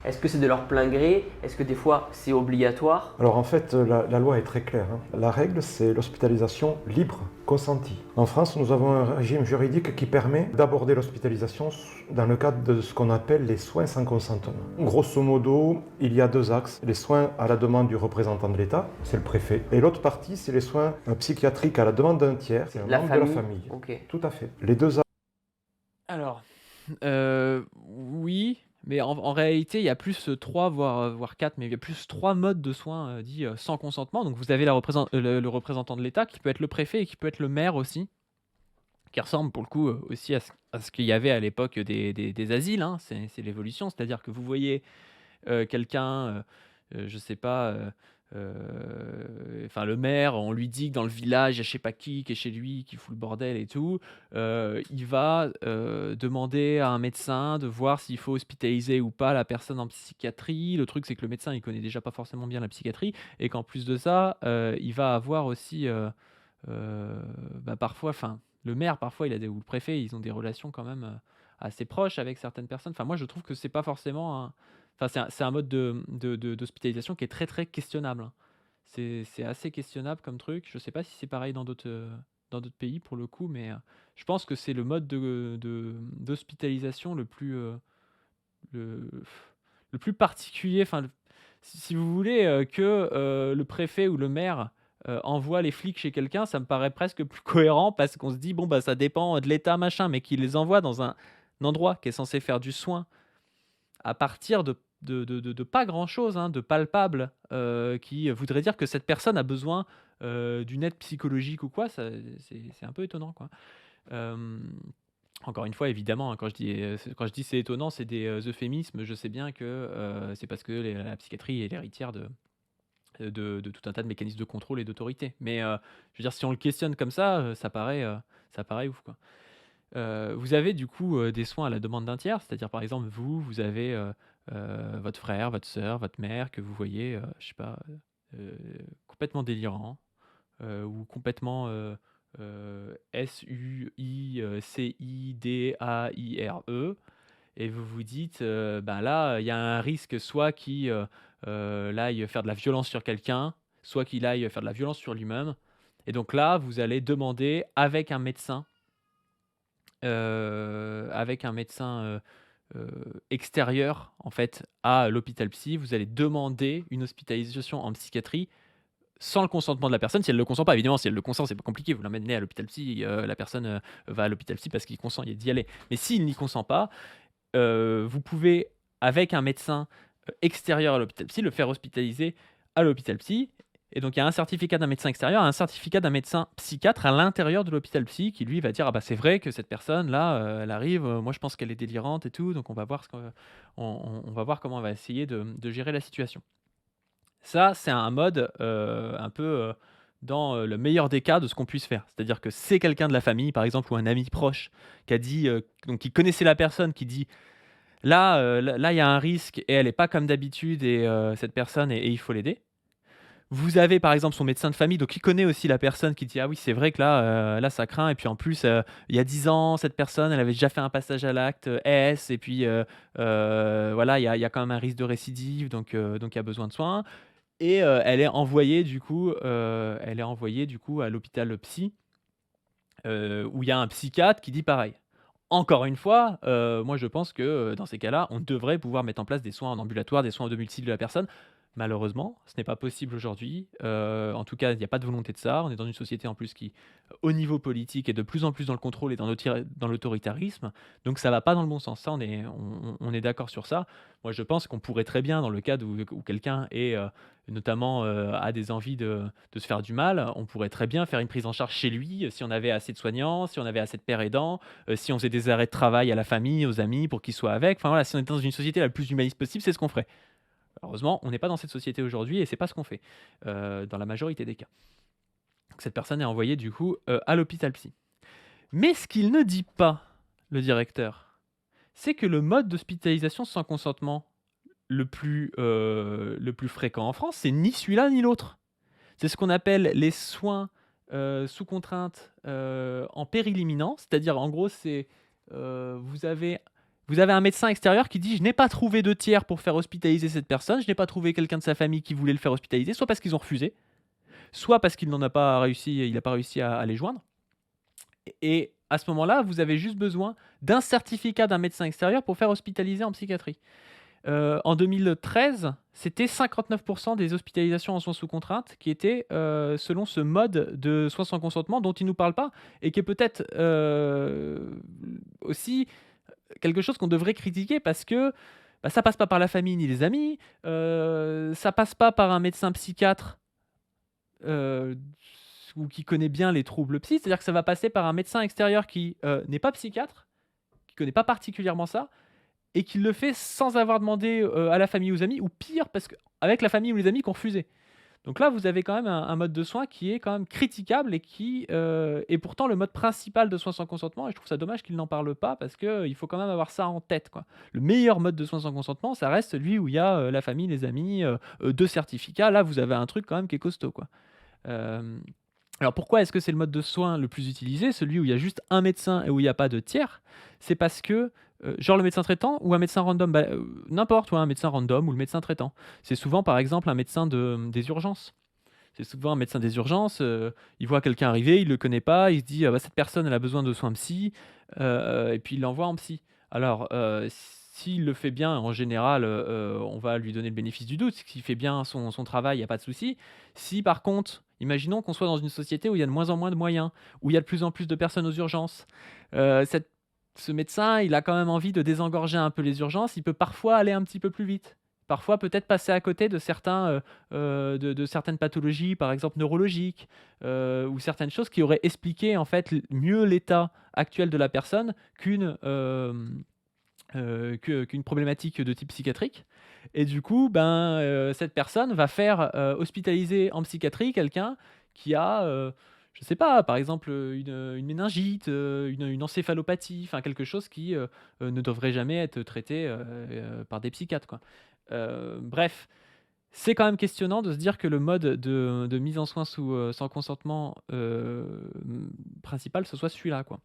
Est-ce que c'est de leur plein gré? Est-ce que des fois c'est obligatoire? Alors en fait, la loi est très claire, hein. La règle, c'est l'hospitalisation libre, consentie. En France, nous avons un régime juridique qui permet d'aborder l'hospitalisation dans le cadre de ce qu'on appelle les soins sans consentement. Grosso modo, il y a deux axes. Les soins à la demande du représentant de l'État, c'est le préfet. Et l'autre partie, c'est les soins psychiatriques à la demande d'un tiers, c'est un membre de la famille. Ok. Tout à fait. Les deux axes. Alors, oui, mais en réalité, il y a plus 3, voire 4, mais il y a plus 3 modes de soins dits sans consentement. Donc vous avez le représentant de l'État, qui peut être le préfet et qui peut être le maire aussi, qui ressemble pour le coup aussi à ce qu'il y avait à l'époque des asiles, hein. C'est l'évolution, c'est-à-dire que vous voyez quelqu'un, je sais pas, enfin le maire, on lui dit que dans le village, il y a je sais pas qui est chez lui, qui fout le bordel et tout. Il va demander à un médecin de voir s'il faut hospitaliser ou pas la personne en psychiatrie. Le truc, c'est que le médecin, il connaît déjà pas forcément bien la psychiatrie et qu'en plus de ça, il va avoir aussi, parfois, enfin, le maire, parfois, ou le préfet, ils ont des relations quand même assez proches avec certaines personnes. Enfin, moi, je trouve que c'est pas forcément Enfin, c'est un mode d'hospitalisation qui est très très questionnable, hein. C'est assez questionnable comme truc. Je sais pas si c'est pareil dans d'autres pays pour le coup, mais je pense que c'est le mode d'hospitalisation le plus particulier. Enfin, si vous voulez que le préfet ou le maire envoie les flics chez quelqu'un, ça me paraît presque plus cohérent parce qu'on se dit, bon, bah ça dépend de l'état, machin, mais qu'il les envoie dans un endroit qui est censé faire du soin à partir de de pas grand-chose, hein, de palpable, qui voudrait dire que cette personne a besoin d'une aide psychologique ou quoi. C'est un peu étonnant, quoi. Euh, Encore une fois, évidemment, hein, quand je dis c'est étonnant, c'est des euphémismes. Je sais bien que c'est parce que la psychiatrie est l'héritière de tout un tas de mécanismes de contrôle et d'autorité. Mais je veux dire, si on le questionne comme ça paraît ouf, quoi. Vous avez du coup des soins à la demande d'un tiers, c'est-à-dire par exemple, vous avez votre frère, votre sœur, votre mère que vous voyez, je sais pas, complètement délirant ou complètement SUICIDAIRE, et vous vous dites, ben là, il y a un risque soit qu'il aille faire de la violence sur quelqu'un, soit qu'il aille faire de la violence sur lui-même. Et donc là, vous allez demander avec un médecin extérieur en fait à l'hôpital psy, vous allez demander une hospitalisation en psychiatrie sans le consentement de la personne. Si elle ne le consent pas, évidemment, si elle le consent, c'est pas compliqué, vous l'emmenez à l'hôpital psy, la personne va à l'hôpital psy parce qu'il consent d'y aller. Mais s'il n'y consent pas, vous pouvez, avec un médecin extérieur à l'hôpital psy, le faire hospitaliser à l'hôpital psy. Et donc, il y a un certificat d'un médecin extérieur, un certificat d'un médecin psychiatre à l'intérieur de l'hôpital psy qui, lui, va dire « Ah bah c'est vrai que cette personne-là, elle arrive, moi je pense qu'elle est délirante et tout, donc on va voir, on va voir comment on va essayer de gérer la situation. » Ça, c'est un mode un peu dans le meilleur des cas de ce qu'on puisse faire. C'est-à-dire que c'est quelqu'un de la famille, par exemple, ou un ami proche qui a dit, donc qui connaissait la personne, qui dit là, il y a un risque et elle n'est pas comme d'habitude et cette personne, et il faut l'aider. Vous avez par exemple son médecin de famille, donc il connaît aussi la personne qui dit ah oui, c'est vrai que là ça craint, et puis en plus il y a 10 ans cette personne elle avait déjà fait un passage à l'acte S, et puis voilà, il y a quand même un risque de récidive, donc il y a besoin de soins. Et elle est envoyée du coup à l'hôpital psy où il y a un psychiatre qui dit pareil. Encore une fois, moi je pense que dans ces cas-là, on devrait pouvoir mettre en place des soins en ambulatoire, des soins au domicile de la personne. Malheureusement, ce n'est pas possible aujourd'hui. En tout cas, il n'y a pas de volonté de ça. On est dans une société en plus qui, au niveau politique, est de plus en plus dans le contrôle et dans l'autoritarisme. Donc ça va pas dans le bon sens. Ça, on est d'accord sur ça. Moi, je pense qu'on pourrait très bien, dans le cas où quelqu'un est notamment a des envies de se faire du mal, on pourrait très bien faire une prise en charge chez lui, si on avait assez de soignants, si on avait assez de pères aidants, si on faisait des arrêts de travail à la famille, aux amis, pour qu'ils soient avec. Enfin voilà, si on était dans une société la plus humaniste possible, c'est ce qu'on ferait. Heureusement, on n'est pas dans cette société aujourd'hui et c'est pas ce qu'on fait dans la majorité des cas. Donc, cette personne est envoyée du coup à l'hôpital psy. Mais ce qu'il ne dit pas, le directeur, c'est que le mode d'hospitalisation sans consentement le plus fréquent en France, c'est ni celui-là ni l'autre. C'est ce qu'on appelle les soins sous contrainte en péril imminent, c'est-à-dire en gros, c'est vous avez un médecin extérieur qui dit « Je n'ai pas trouvé de tiers pour faire hospitaliser cette personne, je n'ai pas trouvé quelqu'un de sa famille qui voulait le faire hospitaliser, soit parce qu'ils ont refusé, soit parce qu'il n'a pas réussi à les joindre. » Et à ce moment-là, vous avez juste besoin d'un certificat d'un médecin extérieur pour faire hospitaliser en psychiatrie. En 2013, c'était 59% des hospitalisations en soins sous contrainte qui étaient selon ce mode de soins sans consentement dont il ne nous parle pas, et qui est peut-être aussi quelque chose qu'on devrait critiquer parce que ça passe pas par la famille ni les amis, ça passe pas par un médecin psychiatre ou qui connaît bien les troubles psy, c'est-à-dire que ça va passer par un médecin extérieur qui n'est pas psychiatre, qui connaît pas particulièrement ça, et qui le fait sans avoir demandé à la famille ou aux amis, ou pire, parce qu'avec la famille ou les amis qui ont refusé. Donc là, vous avez quand même un mode de soins qui est quand même critiquable et qui est pourtant le mode principal de soins sans consentement. Et je trouve ça dommage qu'il n'en parle pas parce qu'il faut quand même avoir ça en tête, quoi. Le meilleur mode de soins sans consentement, ça reste celui où il y a la famille, les amis, 2 certificats. Là, vous avez un truc quand même qui est costaud, quoi. Alors pourquoi est-ce que c'est le mode de soins le plus utilisé, celui où il y a juste un médecin et où il n'y a pas de tiers? C'est parce que genre le médecin traitant ou un médecin random, n'importe, un médecin random ou le médecin traitant. C'est souvent par exemple un médecin des urgences. C'est souvent un médecin des urgences, il voit quelqu'un arriver, il ne le connaît pas, il se dit cette personne elle a besoin de soins psy, et puis il l'envoie en psy. Alors s'il le fait bien, en général, on va lui donner le bénéfice du doute. S'il fait bien son travail, il n'y a pas de souci. Si par contre, imaginons qu'on soit dans une société où il y a de moins en moins de moyens, où il y a de plus en plus de personnes aux urgences, ce médecin, il a quand même envie de désengorger un peu les urgences, il peut parfois aller un petit peu plus vite. parfois peut-être passer à côté de certaines pathologies, par exemple neurologiques, ou certaines choses qui auraient expliqué en fait mieux l'état actuel de la personne qu'une problématique de type psychiatrique. Et du coup, cette personne va faire hospitaliser en psychiatrie quelqu'un qui a, je sais pas, par exemple, une méningite, une encéphalopathie, enfin quelque chose qui ne devrait jamais être traité par des psychiatres, quoi. Bref, c'est quand même questionnant de se dire que le mode de mise en soin sans consentement principal, ce soit celui-là, quoi.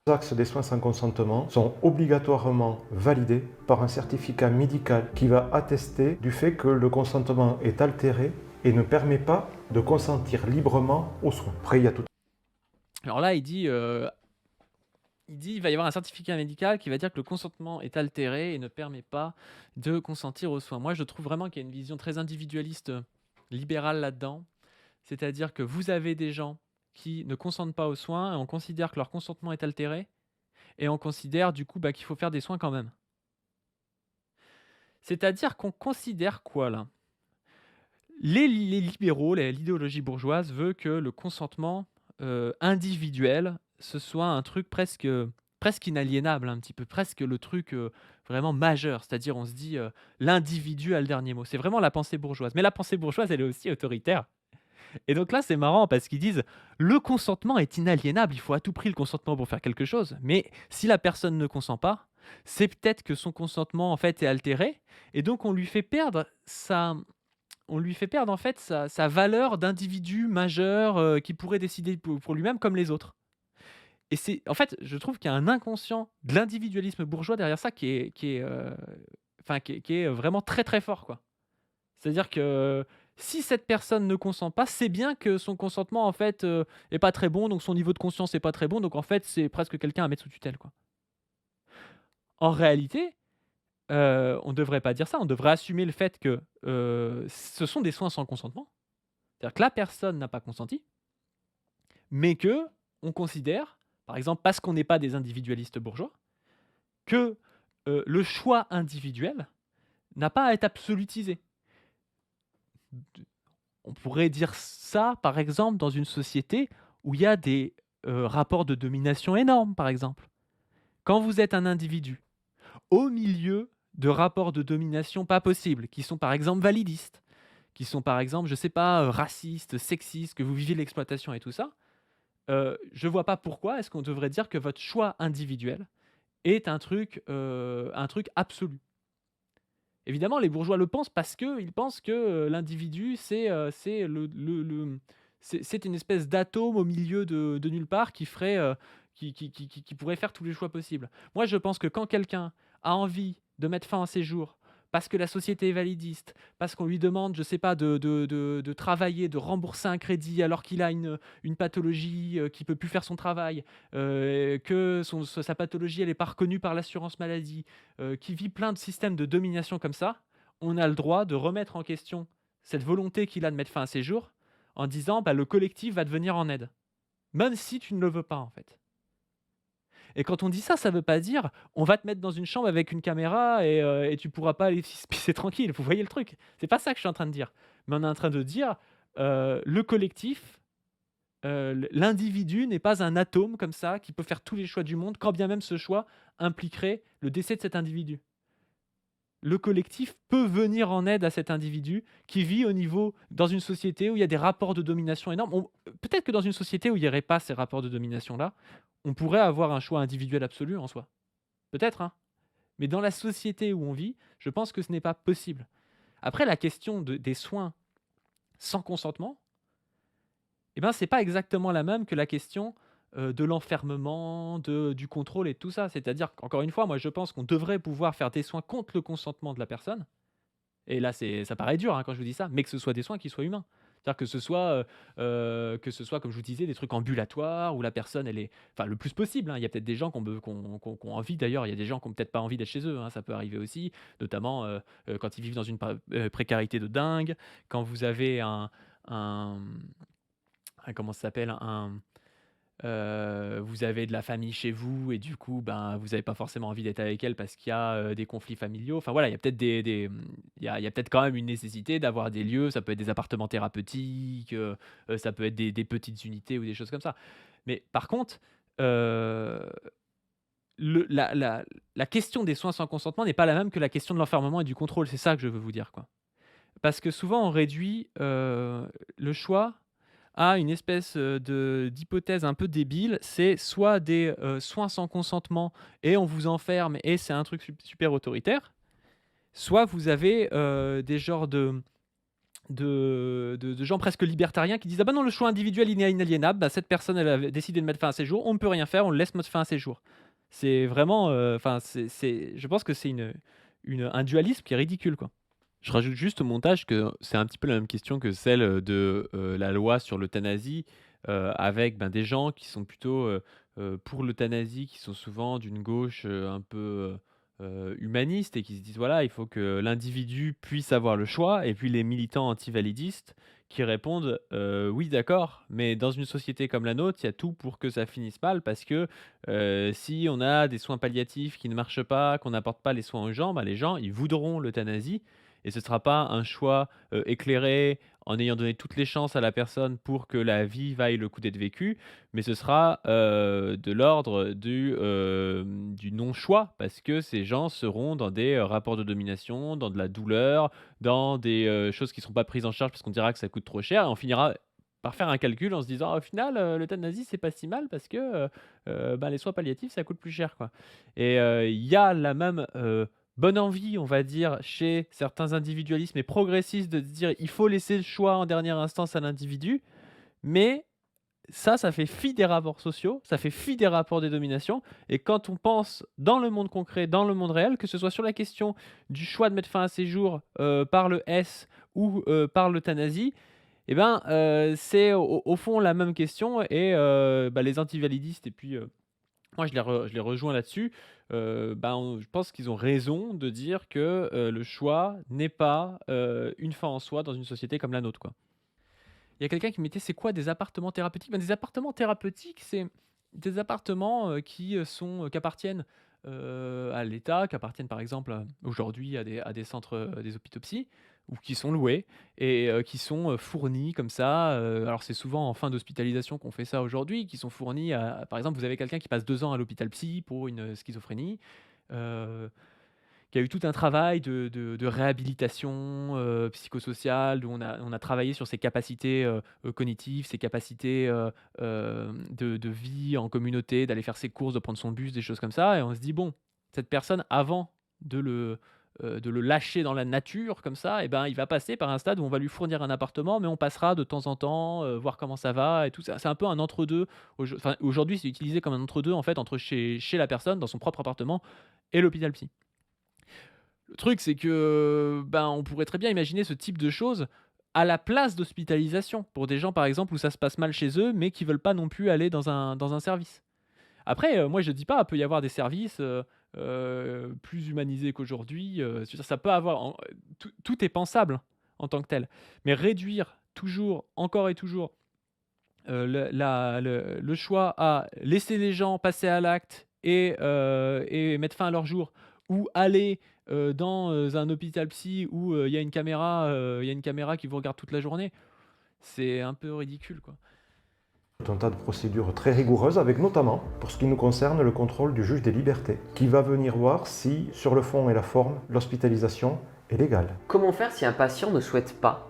Les axes des soins sans consentement sont obligatoirement validés par un certificat médical qui va attester du fait que le consentement est altéré et ne permet pas de consentir librement aux soins. Après, il y a tout. Alors là, il dit il va y avoir un certificat médical qui va dire que le consentement est altéré et ne permet pas de consentir aux soins. Moi, je trouve vraiment qu'il y a une vision très individualiste, libérale là-dedans. C'est-à-dire que vous avez des gens qui ne consentent pas aux soins et on considère que leur consentement est altéré et on considère du coup qu'il faut faire des soins quand même. C'est-à-dire qu'on considère quoi là? Les libéraux, l'idéologie bourgeoise veut que le consentement individuel, ce soit un truc presque inaliénable, un petit peu, presque le truc vraiment majeur. C'est-à-dire, on se dit, l'individu a le dernier mot. C'est vraiment la pensée bourgeoise. Mais la pensée bourgeoise, elle est aussi autoritaire. Et donc là, c'est marrant parce qu'ils disent, le consentement est inaliénable, il faut à tout prix le consentement pour faire quelque chose. Mais si la personne ne consent pas, c'est peut-être que son consentement, en fait, est altéré. Et donc, on lui fait perdre en fait sa valeur d'individu majeur qui pourrait décider pour lui-même comme les autres. Et c'est, en fait, je trouve qu'il y a un inconscient de l'individualisme bourgeois derrière ça qui est vraiment très très fort, quoi. C'est-à-dire que si cette personne ne consent pas, c'est bien que son consentement en fait est pas très bon, donc son niveau de conscience est pas très bon, donc en fait c'est presque quelqu'un à mettre sous tutelle, quoi. En réalité, on ne devrait pas dire ça, on devrait assumer le fait que ce sont des soins sans consentement. C'est-à-dire que la personne n'a pas consenti, mais que on considère, par exemple parce qu'on n'est pas des individualistes bourgeois, que le choix individuel n'a pas à être absolutisé. On pourrait dire ça, par exemple, dans une société où il y a des rapports de domination énormes, par exemple. Quand vous êtes un individu au milieu de rapports de domination pas possibles, qui sont par exemple validistes, qui sont par exemple, je sais pas, racistes, sexistes, que vous vivez l'exploitation et tout ça, je vois pas pourquoi est-ce qu'on devrait dire que votre choix individuel est un truc absolu. Évidemment, les bourgeois le pensent parce qu'ils pensent que l'individu, c'est une espèce d'atome au milieu de nulle part qui ferait, qui pourrait faire tous les choix possibles. Moi, je pense que quand quelqu'un a envie de mettre fin à ses jours, parce que la société est validiste, parce qu'on lui demande, je sais pas, de travailler, de rembourser un crédit alors qu'il a une pathologie, qu'il peut plus faire son travail, que sa pathologie elle est pas reconnue par l'assurance maladie, qui vit plein de systèmes de domination comme ça, on a le droit de remettre en question cette volonté qu'il a de mettre fin à ses jours en disant le collectif va te venir en aide, même si tu ne le veux pas en fait. Et quand on dit ça, ça veut pas dire on va te mettre dans une chambre avec une caméra et tu pourras pas aller se pisser tranquille. Vous voyez le truc? C'est pas ça que je suis en train de dire. Mais on est en train de dire le collectif, l'individu n'est pas un atome comme ça qui peut faire tous les choix du monde, quand bien même ce choix impliquerait le décès de cet individu. Le collectif peut venir en aide à cet individu qui vit dans une société où il y a des rapports de domination énormes. Peut-être que dans une société où il n'y aurait pas ces rapports de domination-là, on pourrait avoir un choix individuel absolu en soi. Peut-être, hein. Mais dans la société où on vit, je pense que ce n'est pas possible. Après, la question des soins sans consentement, c'est pas exactement la même que la question de l'enfermement, du contrôle et tout ça. C'est-à-dire qu'encore une fois, moi je pense qu'on devrait pouvoir faire des soins contre le consentement de la personne. Et là, ça paraît dur quand je vous dis ça, mais que ce soit des soins qui soient humains. C'est-à-dire que ce soit, comme je vous disais, des trucs ambulatoires où la personne, elle est. Enfin, le plus possible. Il y a peut-être des gens qui ont envie, d'ailleurs, il y a des gens qui n'ont peut-être pas envie d'être chez eux. Ça peut arriver aussi, notamment quand ils vivent dans une précarité de dingue, quand vous avez comment ça s'appelle vous avez de la famille chez vous et du coup, ben, vous avez pas forcément envie d'être avec elle parce qu'il y a, des conflits familiaux. Enfin voilà, il y a peut-être il y a peut-être quand même une nécessité d'avoir des lieux, ça peut être des appartements thérapeutiques, ça peut être des petites unités ou des choses comme ça. Mais par contre, heu, le la question des soins sans consentement n'est pas la même que la question de l'enfermement et du contrôle. C'est ça que je veux vous dire, quoi. Parce que souvent on réduit, le choix à une espèce, d'hypothèse un peu débile. C'est soit des, soins sans consentement et on vous enferme et c'est un truc super autoritaire, soit vous avez, des genres de gens presque libertariens qui disent: «Ah bah non, le choix individuel, il est inaliénable. Bah, cette personne, elle a décidé de mettre fin à ses jours, on ne peut rien faire, on le laisse mettre fin à ses jours». C'est vraiment, enfin, je pense que c'est un dualisme qui est ridicule, quoi. Je rajoute juste au montage que c'est un petit peu la même question que celle, de, la loi sur l'euthanasie, avec, ben, des gens qui sont plutôt, pour l'euthanasie, qui sont souvent d'une gauche, un peu, humaniste et qui se disent: «Voilà, il faut que l'individu puisse avoir le choix» et puis les militants antivalidistes qui répondent: «Oui d'accord, mais dans une société comme la nôtre, il y a tout pour que ça finisse mal parce que, si on a des soins palliatifs qui ne marchent pas, qu'on n'apporte pas les soins aux gens, bah, les gens, ils voudront l'euthanasie et ce ne sera pas un choix, éclairé, en ayant donné toutes les chances à la personne pour que la vie vaille le coup d'être vécue, mais ce sera, de l'ordre du non-choix parce que ces gens seront dans des, rapports de domination, dans de la douleur, dans des, choses qui ne seront pas prises en charge parce qu'on dira que ça coûte trop cher et on finira par faire un calcul en se disant: «Au final, l'euthanasie, c'est pas si mal parce que, bah, les soins palliatifs, ça coûte plus cher, quoi» et il y a la même, bonne envie, on va dire, chez certains individualismes et progressistes de se dire: «Il faut laisser le choix en dernière instance à l'individu», mais ça fait fi des rapports sociaux, ça fait fi des rapports des dominations et quand on pense dans le monde concret, dans le monde réel, que ce soit sur la question du choix de mettre fin à ses jours, par le S ou, par l'euthanasie et ben, c'est au fond la même question et bah, les antivalidistes et puis, moi je les rejoins là-dessus, je pense qu'ils ont raison de dire que, le choix n'est pas, une fin en soi dans une société comme la nôtre, quoi. Il y a quelqu'un qui mettait: «C'est quoi des appartements thérapeutiques?» Ben, des appartements thérapeutiques, c'est des appartements, qui appartiennent, à l'État, qui appartiennent par exemple, aujourd'hui à des centres, des hôpitaux psy ou qui sont loués et qui sont, fournis comme ça, alors c'est souvent en fin d'hospitalisation qu'on fait ça aujourd'hui, qui sont fournis à par exemple, vous avez quelqu'un qui passe 2 ans à l'hôpital psy pour une, schizophrénie, heu qui a eu tout un travail de réhabilitation, psychosociale, où on a travaillé sur ses capacités, cognitives, ses capacités, de vie en communauté, d'aller faire ses courses, de prendre son bus, des choses comme ça et on se dit: «Bon, cette personne avant de le lâcher dans la nature comme ça et ben, il va passer par un stade où on va lui fournir un appartement, mais on passera de temps en temps, voir comment ça va et tout ça». C'est un peu un entre-deux. Aujourd'hui, c'est utilisé comme un entre-deux, en fait, entre chez la personne, dans son propre appartement et l'hôpital psy. Le truc, c'est que, ben, on pourrait très bien imaginer ce type de choses à la place d'hospitalisation, pour des gens, par exemple, où ça se passe mal chez eux, mais qui veulent pas non plus aller dans un service. Après, moi, je dis pas, il peut y avoir des services, plus humanisés qu'aujourd'hui, je veux dire, ça peut avoir tout est pensable en tant que tel. Mais réduire toujours, encore et toujours, le choix à laisser les gens passer à l'acte et mettre fin à leur jour ou aller, dans, un hôpital psy où, il y a une caméra qui vous regarde toute la journée, c'est un peu ridicule, quoi. Un tas de procédures très rigoureuses avec notamment, pour ce qui nous concerne, le contrôle du juge des libertés, qui va venir voir si, sur le fond et la forme, l'hospitalisation est légale. Comment faire si un patient ne souhaite pas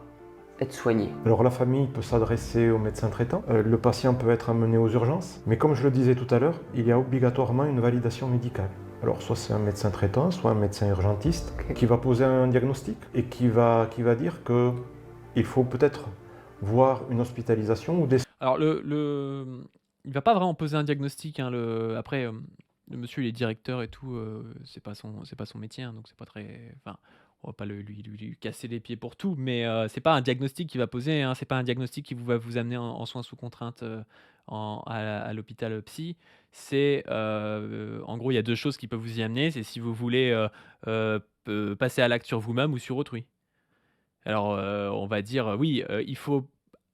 être soigné? Alors la famille peut s'adresser au médecin traitant, le patient peut être amené aux urgences, mais comme je le disais tout à l'heure, il y a obligatoirement une validation médicale. Alors soit c'est un médecin traitant, soit un médecin urgentiste qui va poser un diagnostic et qui va dire qu'il faut peut-être voir une hospitalisation ou des... Alors il va pas vraiment poser un diagnostic, hein, après, le monsieur il est directeur et tout, c'est pas son métier, hein, donc c'est pas très enfin, on va pas lui casser les pieds pour tout, mais c'est pas un diagnostic qu'il va poser, hein, c'est pas un diagnostic qui va vous amener en soins sous contrainte, à l'hôpital, psy. C'est, en gros, il y a 2 choses qui peuvent vous y amener, c'est si vous voulez, passer à l'acte sur vous-même ou sur autrui. Alors, on va dire, oui, il faut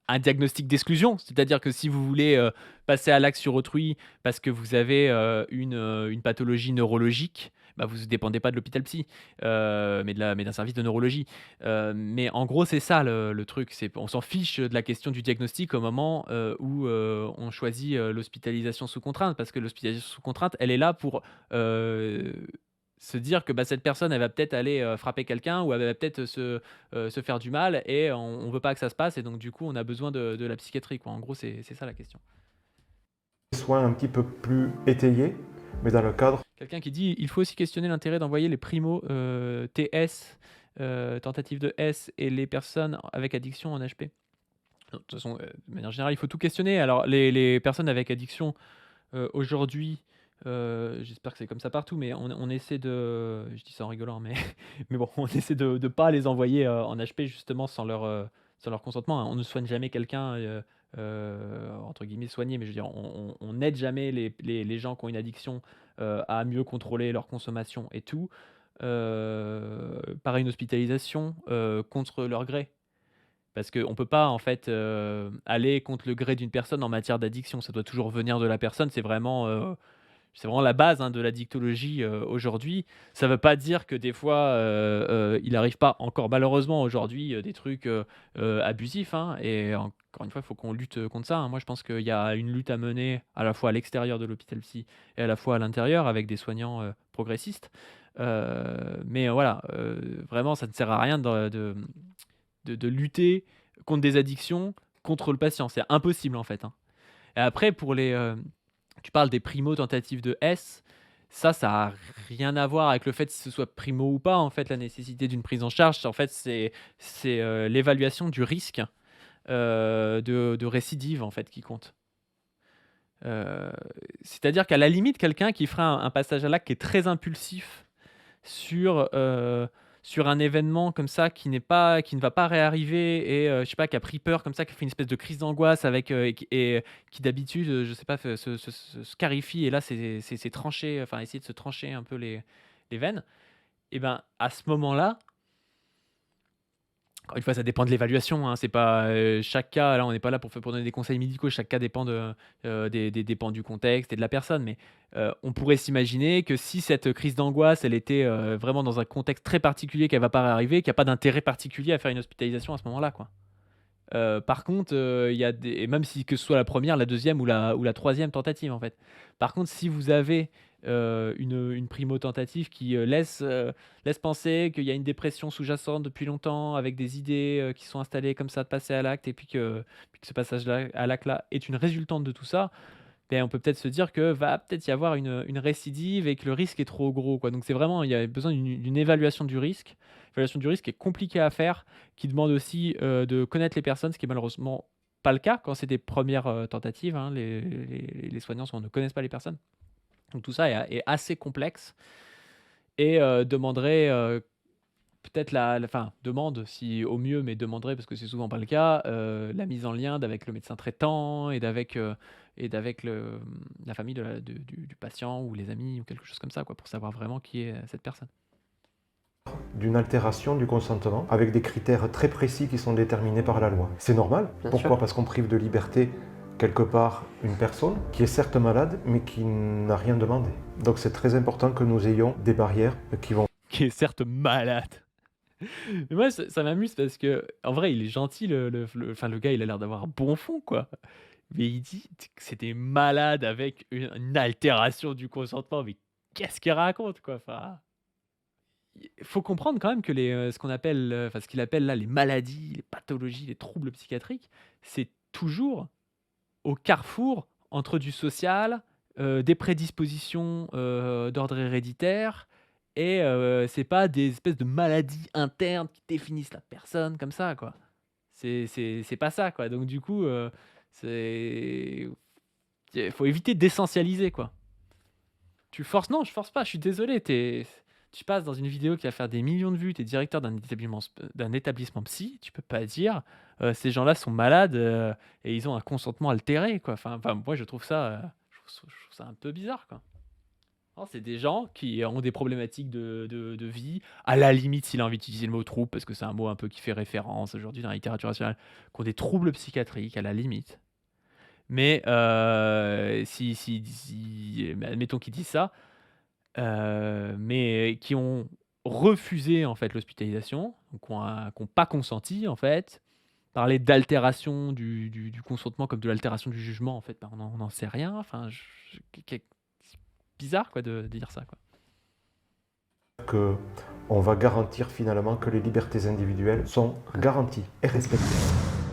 un diagnostic d'exclusion. C'est-à-dire que si vous voulez passer à l'acte sur autrui parce que vous avez une pathologie neurologique, bah, vous ne dépendez pas de l'hôpital psy, mais d'un service de neurologie. Mais en gros, c'est ça le truc. On s'en fiche de la question du diagnostic au moment où on choisit l'hospitalisation sous contrainte, parce que l'hospitalisation sous contrainte, elle est là pour se dire que bah, cette personne, elle va peut-être aller frapper quelqu'un, ou elle va peut-être se faire du mal, et on ne veut pas que ça se passe, et donc du coup, on a besoin de la psychiatrie, quoi. En gros, c'est ça la question. Des soins un petit peu plus étayés, mais dans le cadre. Quelqu'un qui dit il faut aussi questionner l'intérêt d'envoyer les primo TS, tentatives de S, et les personnes avec addiction en HP. De toute façon, de manière générale, il faut tout questionner. Alors, les personnes avec addiction, aujourd'hui, j'espère que c'est comme ça partout, mais on essaie de. Je dis ça en rigolant, mais, mais bon, on essaie de ne pas les envoyer en HP justement sans leur consentement, hein. On ne soigne jamais quelqu'un, entre guillemets, soigner, mais je veux dire, on n'aide jamais les gens qui ont une addiction à mieux contrôler leur consommation et tout, par une hospitalisation contre leur gré. Parce qu'on ne peut pas en fait aller contre le gré d'une personne en matière d'addiction. Ça doit toujours venir de la personne. C'est vraiment la base, hein, de l'addictologie aujourd'hui. Ça ne veut pas dire que des fois, il n'arrive pas, encore malheureusement aujourd'hui, des trucs abusifs, hein. Et encore une fois, il faut qu'on lutte contre ça, hein. Moi, je pense qu'il y a une lutte à mener à la fois à l'extérieur de l'hôpital psy et à la fois à l'intérieur, avec des soignants progressistes. Mais voilà, vraiment, ça ne sert à rien de lutter contre des addictions, contre le patient. C'est impossible en fait, hein. Et après, tu parles des primo-tentatives de S, ça n'a rien à voir avec le fait que ce soit primo ou pas. En fait, la nécessité d'une prise en charge, en fait, c'est l'évaluation du risque de récidive en fait qui compte. C'est-à-dire qu'à la limite, quelqu'un qui fera un passage à l'acte qui est très impulsif sur un événement comme ça qui ne va pas réarriver, et je sais pas, qui a pris peur comme ça, qui a fait une espèce de crise d'angoisse avec qui d'habitude, je sais pas, se scarifie, et là c'est tranché, enfin essayer de se trancher un peu les veines. Et ben à ce moment-là, encore une fois, ça dépend de l'évaluation, hein. C'est pas chaque cas. Là, on n'est pas là pour donner des conseils médicaux. Chaque cas dépend dépend du contexte et de la personne. Mais on pourrait s'imaginer que si cette crise d'angoisse, elle était vraiment dans un contexte très particulier, qu'elle va pas arriver, qu'il n'y a pas d'intérêt particulier à faire une hospitalisation à ce moment-là, quoi. Par contre, il y a et même si que ce soit la première, la deuxième ou la troisième tentative, en fait. Par contre, si vous avez une primo tentative qui laisse penser qu'il y a une dépression sous-jacente depuis longtemps, avec des idées qui sont installées comme ça de passer à l'acte, et puis que ce passage-là à l'acte-là est une résultante de tout ça, ben, on peut peut-être se dire que va peut-être y avoir une récidive et que le risque est trop gros, quoi. Donc c'est vraiment, il y a besoin d'une évaluation du risque. L'évaluation du risque est compliquée à faire, qui demande aussi de connaître les personnes, ce qui est malheureusement pas le cas quand c'est des premières tentatives, hein. Les soignants souvent ne connaissent pas les personnes. Donc tout ça est assez complexe, et demanderait peut-être enfin demande si au mieux, mais demanderait, parce que c'est souvent pas le cas, la mise en lien avec le médecin traitant et d'avec la famille du patient, ou les amis, ou quelque chose comme ça, quoi, pour savoir vraiment qui est cette personne. D'une altération du consentement, avec des critères très précis qui sont déterminés par la loi. C'est normal. Bien Pourquoi sûr. Parce qu'on prive de liberté quelque part une personne qui est certes malade, mais qui n'a rien demandé. Donc c'est très important que nous ayons des barrières qui vont... Qui est certes malade. Mais moi, ça m'amuse parce que en vrai, il est gentil, enfin, le gars, il a l'air d'avoir un bon fond, quoi. Mais il dit que c'était malade avec une altération du consentement. Mais qu'est-ce qu'il raconte, quoi? Enfin, il faut comprendre quand même que ce qu'on appelle, enfin, ce qu'il appelle là les maladies, les pathologies, les troubles psychiatriques, c'est toujours au carrefour entre du social, des prédispositions d'ordre héréditaire, et c'est pas des espèces de maladies internes qui définissent la personne comme ça, quoi. C'est pas ça, quoi. Donc du coup, c'est faut éviter d'essentialiser, quoi. Non, je force pas, je suis désolé, tu passes dans une vidéo qui va faire des millions de vues, tu es directeur d'un établissement psy, tu peux pas dire ces gens-là sont malades et ils ont un consentement altéré, quoi. Enfin, moi je trouve ça un peu bizarre, quoi. Non, c'est des gens qui ont des problématiques de vie. À la limite, s'il a envie d'utiliser le mot trouble, parce que c'est un mot un peu qui fait référence aujourd'hui dans la littérature nationale, qui ont des troubles psychiatriques, à la limite. Mais admettons qu'ils disent ça, mais qui ont refusé en fait l'hospitalisation, donc qui n'ont pas consenti en fait. Parler d'altération du consentement comme de l'altération du jugement, en fait, bah, on n'en sait rien. Enfin, c'est bizarre quoi, de dire ça. Quoi. Que on va garantir finalement que les libertés individuelles sont garanties et respectées.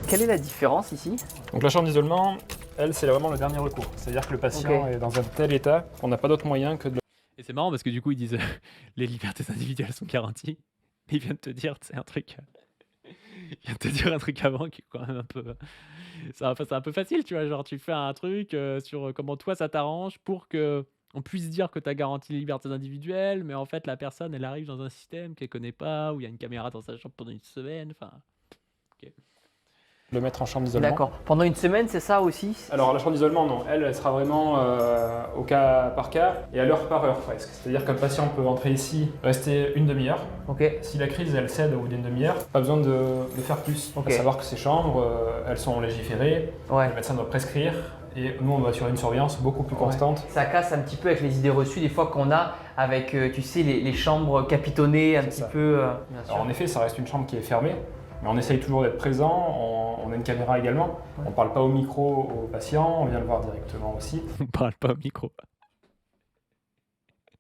Quelle est la différence ici? Donc la chambre d'isolement, elle, c'est vraiment le dernier recours. C'est-à-dire que le patient est dans un tel état qu'on n'a pas d'autre moyen que de... Et c'est marrant parce que du coup, ils disent les libertés individuelles sont garanties. Mais ils viennent de te dire, c'est un truc... Il vient de te dire un truc avant qui est quand même un peu... C'est un peu facile, tu vois. Genre, tu fais un truc sur comment toi, ça t'arrange pour que on puisse dire que tu as garanti les libertés individuelles, mais en fait, la personne, elle arrive dans un système qu'elle connaît pas, où il y a une caméra dans sa chambre pendant une semaine. Enfin, ok. le mettre en chambre d'isolement. D'accord. Pendant une semaine, c'est ça aussi? Alors la chambre d'isolement, non. Elle sera vraiment au cas par cas et à l'heure par heure presque. C'est-à-dire qu'un patient peut entrer ici, rester une demi-heure. Ok. Si la crise, elle cède au bout d'une demi-heure, pas besoin de faire plus. Ok. À savoir que ces chambres, elles sont légiférées, Ouais. le médecin doit prescrire et nous, on doit assurer une surveillance beaucoup plus constante. Ça casse un petit peu avec les idées reçues des fois qu'on a avec, tu sais, les chambres capitonnées un C'est petit ça. peu. Bien sûr. Alors en effet, ça reste une chambre qui est fermée, mais on essaye toujours d'être présent, on a une caméra également, on ne parle pas au micro aux patients, on vient le voir directement aussi. On parle pas au micro.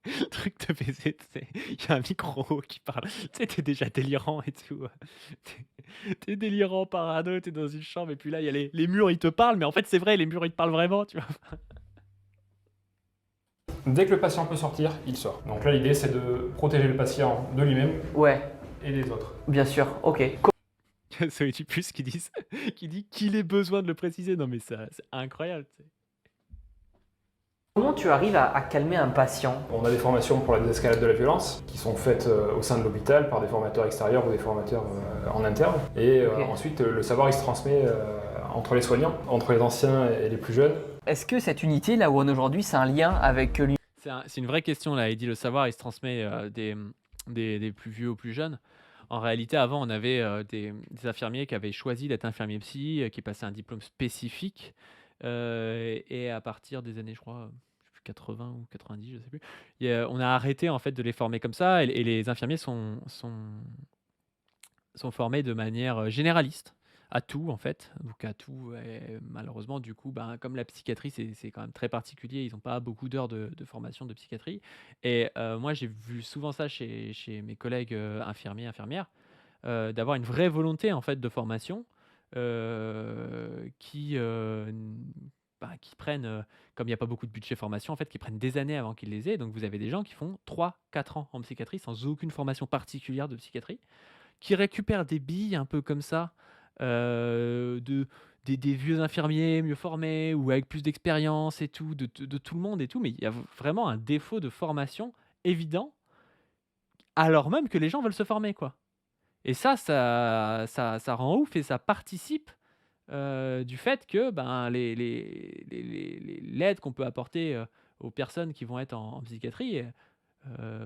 Le truc de baiser, il y a un micro qui parle. Tu sais, t'es déjà délirant et tout. T'es délirant, parano, t'es dans une chambre et puis là, il y a les murs, ils te parlent, mais en fait, c'est vrai, les murs, ils te parlent vraiment, tu vois. Dès que le patient peut sortir, il sort. Donc là, l'idée, c'est de protéger le patient de lui-même Ouais, et des autres. bien sûr. Ok. C'est Oedipus qui dit qu'il ait besoin de le préciser. Non, mais c'est incroyable. Tu sais. Comment tu arrives à calmer un patient? On a des formations pour la désescalade de la violence qui sont faites au sein de l'hôpital par des formateurs extérieurs ou des formateurs en interne. Et Ok. ensuite, le savoir, il se transmet entre les soignants, entre les anciens et les plus jeunes. Est-ce que cette unité, là où on est aujourd'hui, c'est un lien avec lui? C'est une vraie question là. Il dit le savoir, il se transmet des plus vieux aux plus jeunes. En réalité, avant, on avait des infirmiers qui avaient choisi d'être infirmiers psy, qui passaient un diplôme spécifique. Et à partir des années, je crois, je sais plus, 80 ou 90, je sais plus, on a arrêté en fait de les former comme ça. Et les infirmiers sont formés de manière généraliste à tout en fait. Donc à tout, et malheureusement du coup, ben, comme la psychiatrie c'est quand même très particulier, ils n'ont pas beaucoup d'heures de formation de psychiatrie. Et moi j'ai vu souvent ça chez mes collègues infirmiers, infirmières, d'avoir une vraie volonté en fait de formation qui prennent, comme il n'y a pas beaucoup de budget formation, en fait, qui prennent des années avant qu'ils les aient. Donc vous avez des gens qui font 3-4 ans en psychiatrie sans aucune formation particulière de psychiatrie, qui récupèrent des billes un peu comme ça, des vieux infirmiers mieux formés ou avec plus d'expérience et tout, de tout le monde et tout, mais il y a vraiment un défaut de formation évident, alors même que les gens veulent se former, quoi. Et ça rend ouf et ça participe du fait que ben, l'aide qu'on peut apporter aux personnes qui vont être en psychiatrie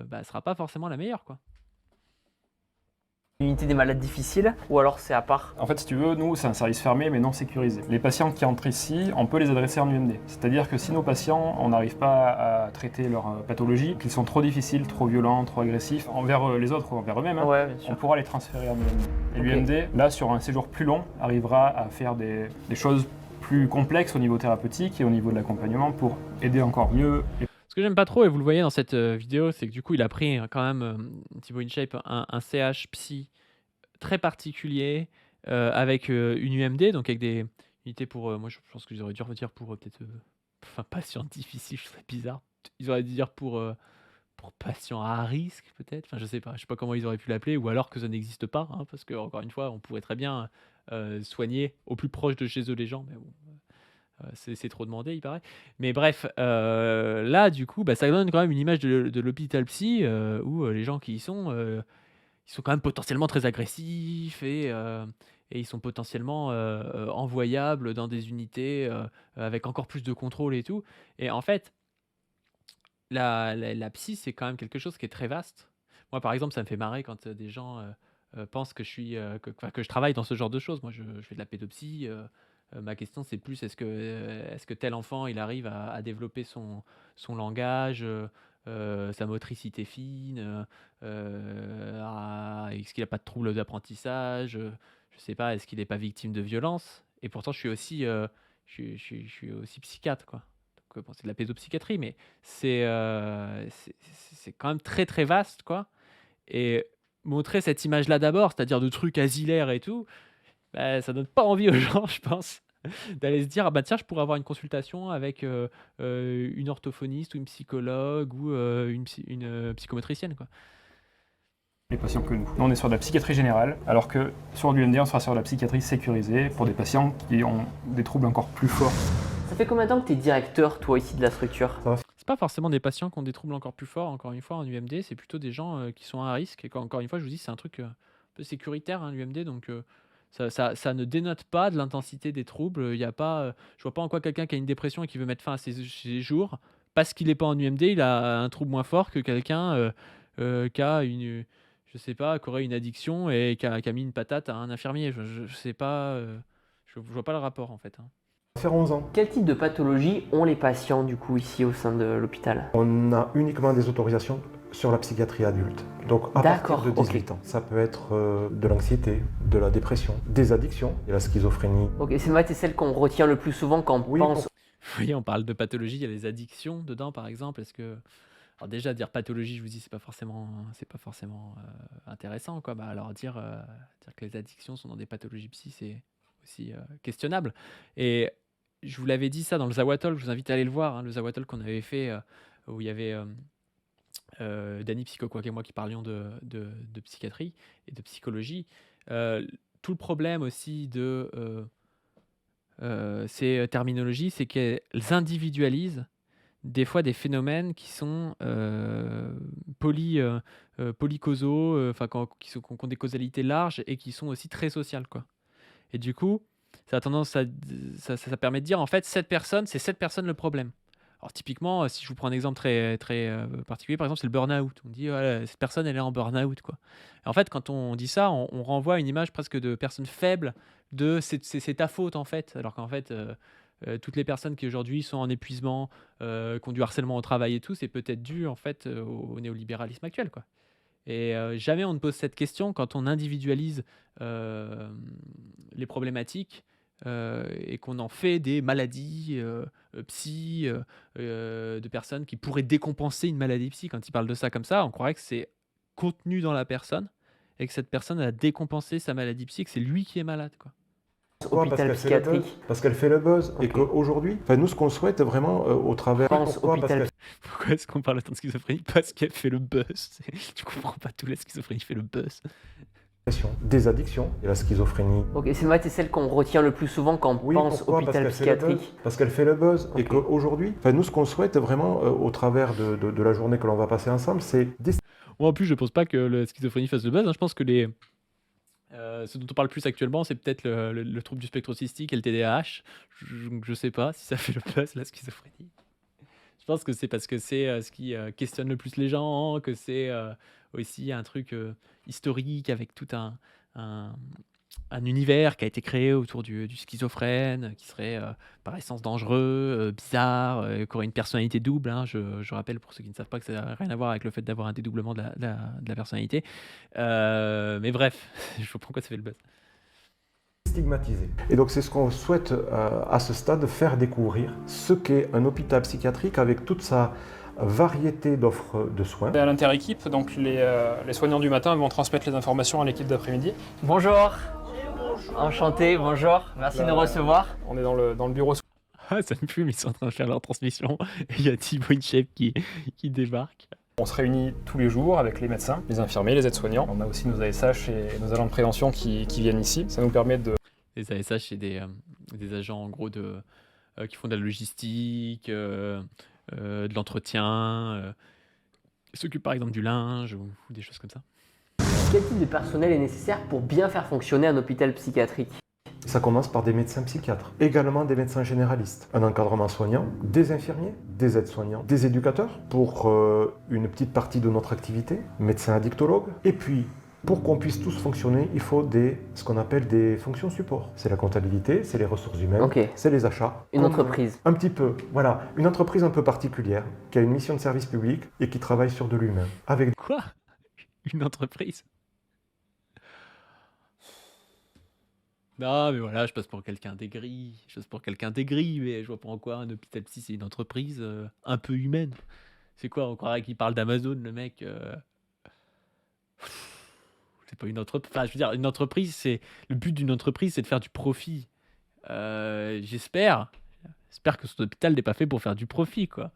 bah, sera pas forcément la meilleure, quoi. Unité des malades difficiles ou alors c'est à part? En fait, si tu veux, nous, c'est un service fermé mais non sécurisé. Les patients qui entrent ici, on peut les adresser en UMD. C'est-à-dire que si nos patients, on n'arrive pas à traiter leur pathologie, qu'ils sont trop difficiles, trop violents, trop agressifs, envers les autres ou envers eux-mêmes, Ouais, bien on sûr. pourra les transférer en UMD. Et Ok. l'UMD, là, sur un séjour plus long, arrivera à faire des choses plus complexes au niveau thérapeutique et au niveau de l'accompagnement pour aider encore mieux. Ce que j'aime pas trop, et vous le voyez dans cette vidéo, c'est que du coup, il a pris quand même, Thibaut InShape, un CH psy très particulier, avec une UMD, donc avec des unités pour, moi je pense qu'ils auraient dû dire pour peut-être, enfin patients difficiles, ce serait bizarre. Ils auraient dû dire pour patients à risque peut-être, enfin je sais pas comment ils auraient pu l'appeler, ou alors que ça n'existe pas, hein, parce que encore une fois, on pourrait très bien soigner au plus proche de chez eux les gens, mais bon. C'est trop demandé, il paraît. Mais bref, là, du coup, bah, ça donne quand même une image de l'hôpital psy où les gens qui y sont, ils sont quand même potentiellement très agressifs et ils sont potentiellement envoyables dans des unités avec encore plus de contrôle et tout. Et en fait, la psy, c'est quand même quelque chose qui est très vaste. Moi, par exemple, ça me fait marrer quand des gens pensent que que je travaille dans ce genre de choses. Moi, je fais de la pédopsie. Ma question, c'est plus est-ce que tel enfant, il arrive à développer son langage, sa motricité fine, est-ce qu'il n'a pas de troubles d'apprentissage, je sais pas, est-ce qu'il n'est pas victime de violence? Et pourtant, je suis aussi psychiatre, quoi. Donc, bon, c'est de la pédopsychiatrie, mais c'est quand même très très vaste, quoi. Et montrer cette image-là d'abord, c'est-à-dire de trucs asilaires et tout, bah, ça donne pas envie aux gens, je pense, d'aller se dire: «Ah bah tiens, je pourrais avoir une consultation avec, une orthophoniste ou une psychologue ou, une psychomotricienne, quoi». Les patients que nous. Nous, on est sur de la psychiatrie générale, alors que sur l'UMD, on sera sur de la psychiatrie sécurisée pour des patients qui ont des troubles encore plus forts. Ça fait combien de temps que tu es directeur, toi, ici, de la structure? C'est pas forcément des patients qui ont des troubles encore plus forts, encore une fois, en UMD, c'est plutôt des gens qui sont à risque. Et encore une fois, je vous dis, c'est un truc un peu sécuritaire, hein, l'UMD, donc ça ne dénote pas de l'intensité des troubles. Il y a pas, je vois pas en quoi quelqu'un qui a une dépression et qui veut mettre fin à ses jours, parce qu'il n'est pas en UMD, il a un trouble moins fort que quelqu'un qui a je sais pas, qui aurait une addiction et qui a mis une patate à un infirmier. Je sais pas, je vois pas le rapport en fait, hein. Ça fait 11 ans. Quel type de pathologie ont les patients, du coup, ici, au sein de l'hôpital? On a uniquement des autorisations sur la psychiatrie adulte. Donc à partir de 18 ans. Ça peut être de l'anxiété, de la dépression, des addictions et la schizophrénie. Ok, c'est celle qu'on retient le plus souvent quand on pense. Vous voyez, on parle de pathologie, il y a les addictions dedans par exemple. Alors déjà dire pathologie, je vous dis, c'est pas forcément intéressant, quoi. Bah alors dire que les addictions sont dans des pathologies psy, c'est aussi questionnable. Et je vous l'avais dit ça dans le Zawatol, je vous invite à aller le voir, hein, le Zawatol qu'on avait fait où il y avait Dany Psychoquac et moi qui parlions de psychiatrie et de psychologie. Tout le problème aussi de ces terminologies, c'est qu'elles individualisent des fois des phénomènes qui sont polycausaux, enfin qui ont des causalités larges et qui sont aussi très sociales, quoi. Et du coup, ça a tendance ça permet de dire en fait c'est cette personne le problème. Alors typiquement, si je vous prends un exemple très très particulier, par exemple, c'est le burn-out. On dit voilà, cette personne elle est en burn-out, quoi. Et en fait, quand on dit ça, on renvoie à une image presque de personne faible, de c'est ta faute en fait, alors qu'en fait toutes les personnes qui aujourd'hui sont en épuisement, qui ont du harcèlement au travail et tout, c'est peut-être dû en fait au néolibéralisme actuel, quoi. Et jamais on ne pose cette question quand on individualise les problématiques et qu'on en fait des maladies psy, de personnes qui pourraient décompenser une maladie psy. Quand ils parlent de ça comme ça, on croirait que c'est contenu dans la personne et que cette personne a décompensé sa maladie psy, que c'est lui qui est malade, quoi. Hôpital psychiatrique. Parce qu'elle fait le buzz. Et qu'aujourd'hui, nous, ce qu'on souhaite vraiment au travers... Pourquoi est-ce qu'on parle autant de schizophrénie? Parce qu'elle fait le buzz. Tu comprends pas, tout la schizophrénie fait le buzz. Des addictions et la schizophrénie. Ok, c'est celle qu'on retient le plus souvent quand on pense hôpital psychiatrique. Parce qu'elle fait le buzz. Et qu'aujourd'hui, nous, ce qu'on souhaite vraiment au travers de la journée que l'on va passer ensemble, c'est... Moi, en plus, je pense pas que la schizophrénie fasse le buzz, hein. Je pense que ce dont on parle plus actuellement, c'est peut-être le trouble du spectre autistique et le TDAH. Je sais pas si ça fait le buzz, la schizophrénie. Je pense que c'est parce que c'est ce qui questionne le plus les gens, que c'est aussi un truc historique avec tout un univers qui a été créé autour du schizophrène, qui serait par essence dangereux, bizarre, qui aurait une personnalité double, hein. Je rappelle pour ceux qui ne savent pas que ça n'a rien à voir avec le fait d'avoir un dédoublement de la personnalité. Mais bref, je ne vois pas pourquoi ça fait le buzz. Stigmatisé. Et donc c'est ce qu'on souhaite à ce stade faire découvrir, ce qu'est un hôpital psychiatrique avec toute sa variété d'offres de soins. À l'inter-équipe, donc les soignants du matin vont transmettre les informations à l'équipe d'après-midi. Bonjour. Enchanté, bonjour. Merci de nous recevoir. On est dans le bureau. Ah, ça me fume, ils sont en train de faire leur transmission. Et il y a Thibaut InShape qui débarque. On se réunit tous les jours avec les médecins, les infirmiers, les aides-soignants. On a aussi nos ASH et nos agents de prévention qui viennent ici. Ça nous permet de... Les ASH, c'est des agents en gros qui font de la logistique, de l'entretien, s'occupent par exemple du linge ou des choses comme ça. Quel type de personnel est nécessaire pour bien faire fonctionner un hôpital psychiatrique? Ça commence par des médecins psychiatres, également des médecins généralistes, un encadrement soignant, des infirmiers, des aides-soignants, des éducateurs pour une petite partie de notre activité, médecins addictologues, et puis pour qu'on puisse tous fonctionner, il faut ce qu'on appelle des fonctions support. C'est la comptabilité, c'est les ressources humaines, Ok. c'est les achats. Une entreprise. Un petit peu, voilà. Une entreprise un peu particulière, qui a une mission de service public et qui travaille sur de l'humain. Avec Quoi? Une entreprise? Non, mais voilà, je passe pour quelqu'un d'aigri. Je passe pour quelqu'un d'aigri, mais je vois pas en quoi un hôpital psy, c'est une entreprise un peu humaine. C'est quoi? On croirait qu'il parle d'Amazon, le mec. C'est pas une entreprise. Enfin, je veux dire, une entreprise, c'est. Le but d'une entreprise, c'est de faire du profit. J'espère. J'espère que cet hôpital n'est pas fait pour faire du profit, quoi.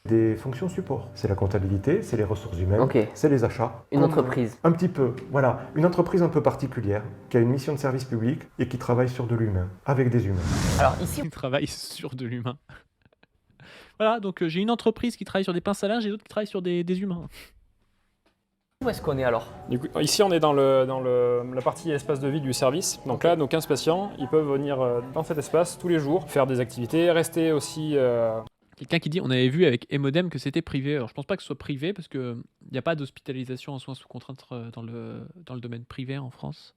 des fonctions support. C'est la comptabilité, c'est les ressources humaines, Ok. c'est les achats. Une entreprise. Un petit peu, voilà. Une entreprise un peu particulière, qui a une mission de service public et qui travaille sur de l'humain, avec des humains. Alors ici, Qui travaille sur de l'humain. Voilà, donc j'ai une entreprise qui travaille sur des pinces à linge et d'autres qui travaillent sur des humains. où est-ce qu'on est alors? Du coup, ici, on est dans la partie espace de vie du service. Donc là, nos 15 patients, ils peuvent venir dans cet espace tous les jours, faire des activités, rester aussi... Quelqu'un qui dit, on avait vu avec Emodem que c'était privé. Alors je pense pas que ce soit privé parce qu'il n'y a pas d'hospitalisation en soins sous contrainte dans le domaine privé en France.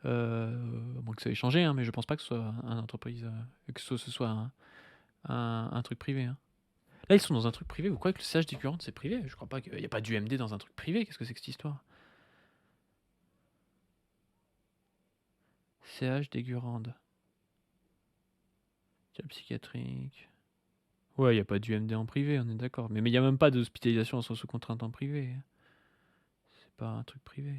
À moins que ça ait changé, hein, mais je pense pas que ce soit une entreprise, que ce soit un truc privé. Hein. Là, ils sont dans un truc privé. Vous croyez que le CH des Curantes, c'est privé? Je crois pas qu'il n'y a pas d'UMD dans un truc privé. Qu'est-ce que c'est que cette histoire? CH des Gurandes. Psychiatrique. Ouais, il n'y a pas d'UMD en privé, on est d'accord. Mais il n'y a même pas d'hospitalisation en soins sous contrainte en privé. C'est pas un truc privé.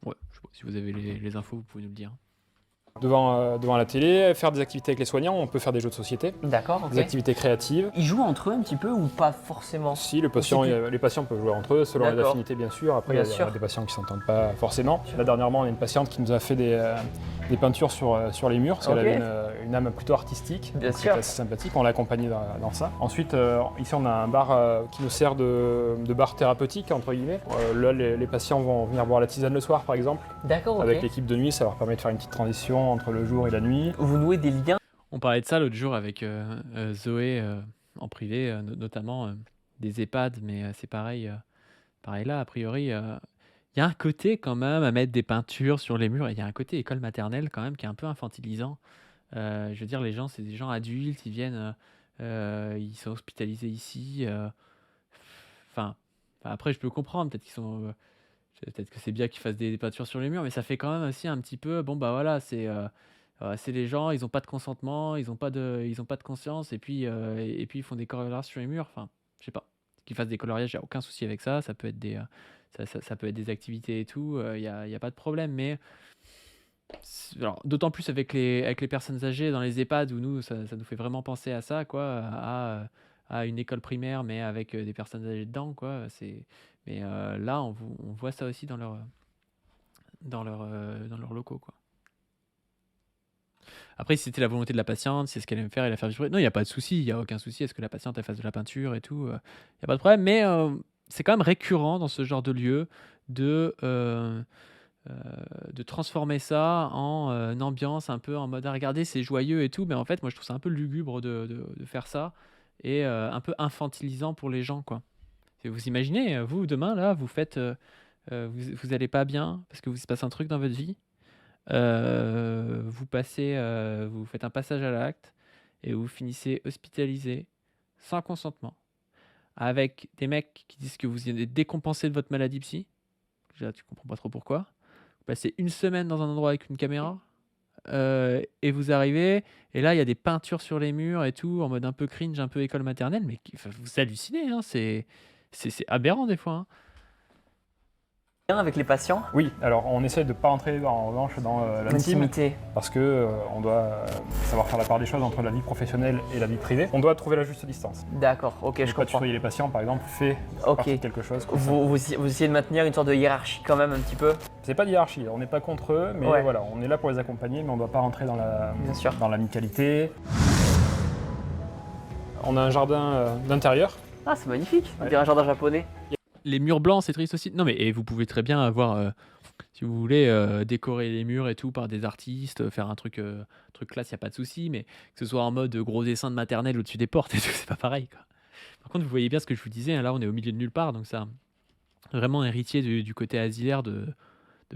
Ouais, je sais pas. Si vous avez les infos, vous pouvez nous le dire. devant la télé, faire des activités avec les soignants, on peut faire des jeux de société, D'accord, des ok. activités créatives. Ils jouent entre eux un petit peu ou pas forcément? Si, les patients peuvent jouer entre eux, selon les D'accord. affinités bien sûr. Après, Bien il y a sûr. des patients qui ne s'entendent pas forcément. Là, dernièrement, on a une patiente qui nous a fait des peintures sur les murs, parce qu'elle Ok. avait une âme plutôt artistique. Bien donc sûr. C'est assez sympathique, on l'a accompagnée dans ça. Ensuite, ici, on a un bar qui nous sert de bar thérapeutique, entre guillemets. Là, les patients vont venir boire la tisane le soir, par exemple. D'accord, ok. Avec l'équipe de nuit, ça leur permet de faire une petite transition entre le jour et la nuit. Vous nouez des liens? On parlait de ça l'autre jour avec Zoé en privé, notamment des EHPAD, mais c'est pareil. Pareil là, a priori, il y a un côté quand même à mettre des peintures sur les murs, et il y a un côté école maternelle quand même qui est un peu infantilisant. Je veux dire, les gens, c'est des gens adultes, ils viennent, ils sont hospitalisés ici. Enfin, après, je peux comprendre, peut-être qu'ils sont... peut-être que c'est bien qu'ils fassent des peintures sur les murs, mais ça fait quand même aussi un petit peu, bon bah voilà, c'est les gens, ils n'ont pas de consentement, ils n'ont pas de conscience, et puis ils font des coloriages sur les murs. Enfin, je sais pas. Qu'ils fassent des coloriages, il n'y a aucun souci avec ça. Ça peut être ça peut être des activités et tout. Il y a pas de problème. Mais alors, d'autant plus avec les personnes âgées dans les EHPAD où nous, ça nous fait vraiment penser à ça, quoi, à une école primaire, mais avec des personnes âgées dedans, quoi. Mais là, on voit ça aussi dans leurs locaux, quoi. Après, si c'était la volonté de la patiente, si c'est ce qu'elle aime faire, elle va faire du bruit. Non, il n'y a pas de souci, il n'y a aucun souci à ce que la patiente elle fasse de la peinture et tout. Il n'y a pas de problème, mais c'est quand même récurrent dans ce genre de lieu de transformer ça en ambiance un peu en mode ah, regardez, c'est joyeux et tout. Mais en fait, moi, je trouve ça un peu lugubre de faire ça et un peu infantilisant pour les gens, quoi. Et vous imaginez, vous, demain, là, vous faites. Vous allez pas bien parce que vous se passe un truc dans votre vie. Vous faites un passage à l'acte et vous finissez hospitalisé sans consentement avec des mecs qui disent que vous êtes décompensé de votre maladie psy. Déjà, tu comprends pas trop pourquoi. Vous passez une semaine dans un endroit avec une caméra et vous arrivez et là il y a des peintures sur les murs et tout en mode un peu cringe, un peu école maternelle, mais vous hallucinez, hein, c'est aberrant des fois, hein. Avec les patients? Oui, alors on essaie de ne pas entrer en revanche dans l'intime, L'intimité. parce que on doit savoir faire la part des choses entre la vie professionnelle et la vie privée. On doit trouver la juste distance. D'accord, ok, Ne je pas comprends. tutoyer les patients, par exemple, fait Ok. partie de quelque chose. Comme ça. Vous essayez de maintenir une sorte de hiérarchie quand même un petit peu? C'est pas de hiérarchie, on n'est pas contre eux, mais Ouais. voilà, on est là pour les accompagner, mais on ne doit pas rentrer Bien sûr. dans l'amicalité. On a un jardin d'intérieur. Ah, c'est magnifique. On Ouais. dirait un jardin japonais. Les murs blancs, c'est triste aussi. Non, mais et vous pouvez très bien avoir, si vous voulez, décorer les murs et tout par des artistes, faire un truc classe, il y a pas de souci, mais que ce soit en mode gros dessin de maternelle au-dessus des portes et tout, c'est pas pareil, quoi. Par contre, vous voyez bien ce que je vous disais, hein, là, on est au milieu de nulle part, donc ça vraiment héritier du côté asilaire de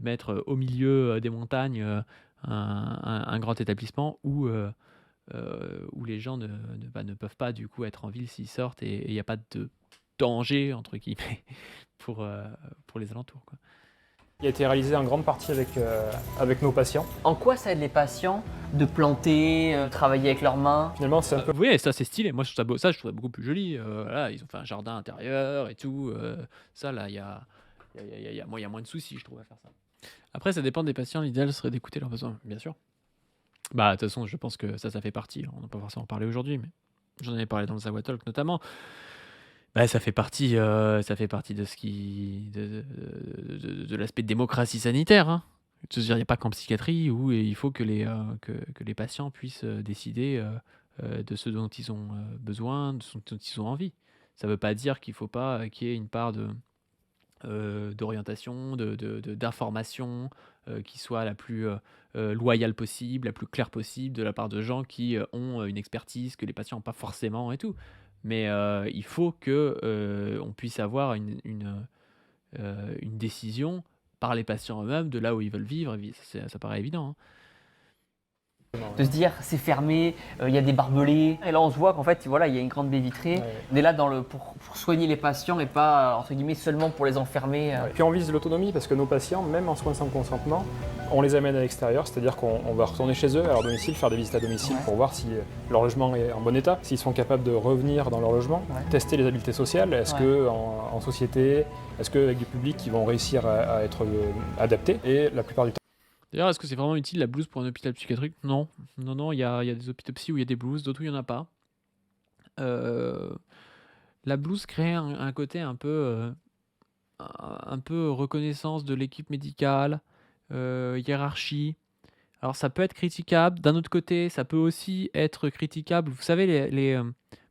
mettre au milieu des montagnes un grand établissement où les gens ne peuvent pas du coup être en ville s'ils sortent et il n'y a pas de danger entre guillemets pour les alentours, quoi. Il a été réalisé en grande partie avec nos patients. En quoi ça aide les patients de planter, travailler avec leurs mains? Finalement, c'est un peu Vous voyez, ça c'est stylé. Moi je trouve ça beau, ça je trouve ça beaucoup plus joli. Voilà, ils ont fait un jardin intérieur et tout. Ça là, il y a moins de soucis, je trouve, à faire ça. Après, ça dépend des patients. L'idéal serait d'écouter leurs besoins, bien sûr. Bah, de toute façon, je pense que ça fait partie. On n'a pas forcément parlé aujourd'hui, mais j'en avais parlé dans le Zawa Talk notamment. Bah, ça fait partie de ce qui, de l'aspect de démocratie sanitaire, hein. Je veux dire, il n'y a pas qu'en psychiatrie où il faut que les patients puissent décider de ce dont ils ont besoin, de ce dont ils ont envie. Ça ne veut pas dire qu'il ne faut pas qu'il y ait une part d'orientation, d'information qui soit la plus loyale possible, la plus claire possible de la part de gens qui ont une expertise que les patients n'ont pas forcément et tout. Mais il faut que on puisse avoir une décision par les patients eux-mêmes de là où ils veulent vivre. Ça paraît évident, hein. De se dire c'est fermé, il y a des barbelés. Et là on se voit qu'en fait voilà, il y a une grande baie vitrée. Ouais. On est là pour soigner les patients et pas entre guillemets seulement pour les enfermer. Puis on vise l'autonomie parce que nos patients, même en soins sans consentement, on les amène à l'extérieur, c'est-à-dire qu'on va retourner chez eux, à leur domicile, faire des visites à domicile pour voir si leur logement est en bon état, s'ils sont capables de revenir dans leur logement, tester les habiletés sociales, est-ce que en société, est-ce qu'avec du public, ils vont réussir à être adaptés, et la plupart du temps. D'ailleurs, est-ce que c'est vraiment utile la blouse pour un hôpital psychiatrique? Non. Non, il y a des hôpitaux psy où il y a des blouses, d'autres où il n'y en a pas. La blouse crée un côté un peu reconnaissance de l'équipe médicale, hiérarchie. Alors ça peut être critiquable. D'un autre côté, ça peut aussi être critiquable. Vous savez,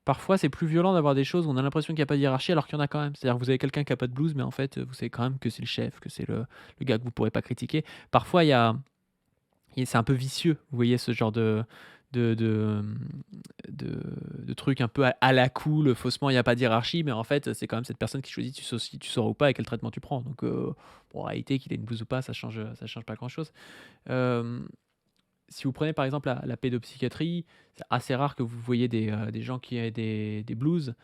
parfois c'est plus violent d'avoir des choses où on a l'impression qu'il n'y a pas de hiérarchie alors qu'il y en a quand même. C'est-à-dire que vous avez quelqu'un qui n'a pas de blouse, mais en fait, vous savez quand même que c'est le chef, que c'est le gars que vous ne pourrez pas critiquer. Parfois, c'est un peu vicieux, vous voyez, ce genre de trucs un peu à la cool, faussement, il n'y a pas de hiérarchie, mais en fait, c'est quand même cette personne qui choisit si tu sors ou pas et quel traitement tu prends. Donc, en réalité, qu'il ait une blouse ou pas, ça change pas grand-chose. Si vous prenez par exemple la pédopsychiatrie, c'est assez rare que vous voyez des gens qui aient des blues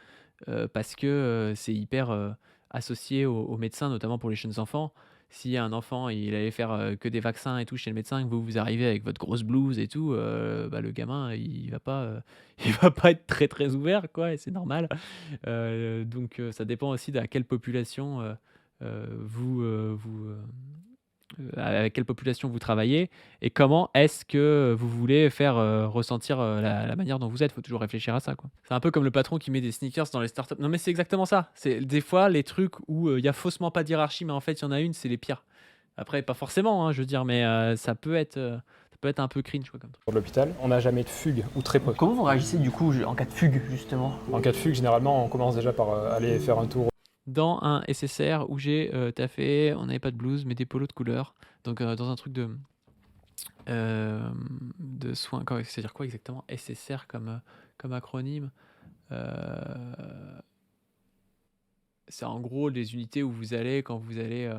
parce que c'est hyper associé aux médecins, notamment pour les jeunes enfants. Si un enfant il allait faire que des vaccins et tout chez le médecin, et que vous arrivez avec votre grosse blouse et tout, bah, le gamin il va pas être très très ouvert, quoi, et c'est normal. Donc ça dépend aussi à quelle population avec quelle population vous travaillez et comment est-ce que vous voulez faire ressentir la manière dont vous êtes. Il faut toujours réfléchir à ça, quoi. C'est un peu comme le patron qui met des sneakers dans les startups. Non, mais c'est exactement ça. C'est des fois les trucs où il y a faussement pas de hiérarchie, mais en fait il y en a une, c'est les pires. Après, pas forcément, hein, je veux dire, mais ça peut être un peu cringe, quoi, comme truc. De l'hôpital, on n'a jamais de fugue, ou très peu. Comment vous réagissez du coup en cas de fugue justement? En cas de fugue, généralement, on commence déjà par aller faire un tour. Dans un SSR où j'ai taffé, on n'avait pas de blouse, mais des polos de couleur. Donc dans un truc de soins. C'est-à-dire quoi exactement SSR comme acronyme? C'est en gros des unités où vous allez quand vous allez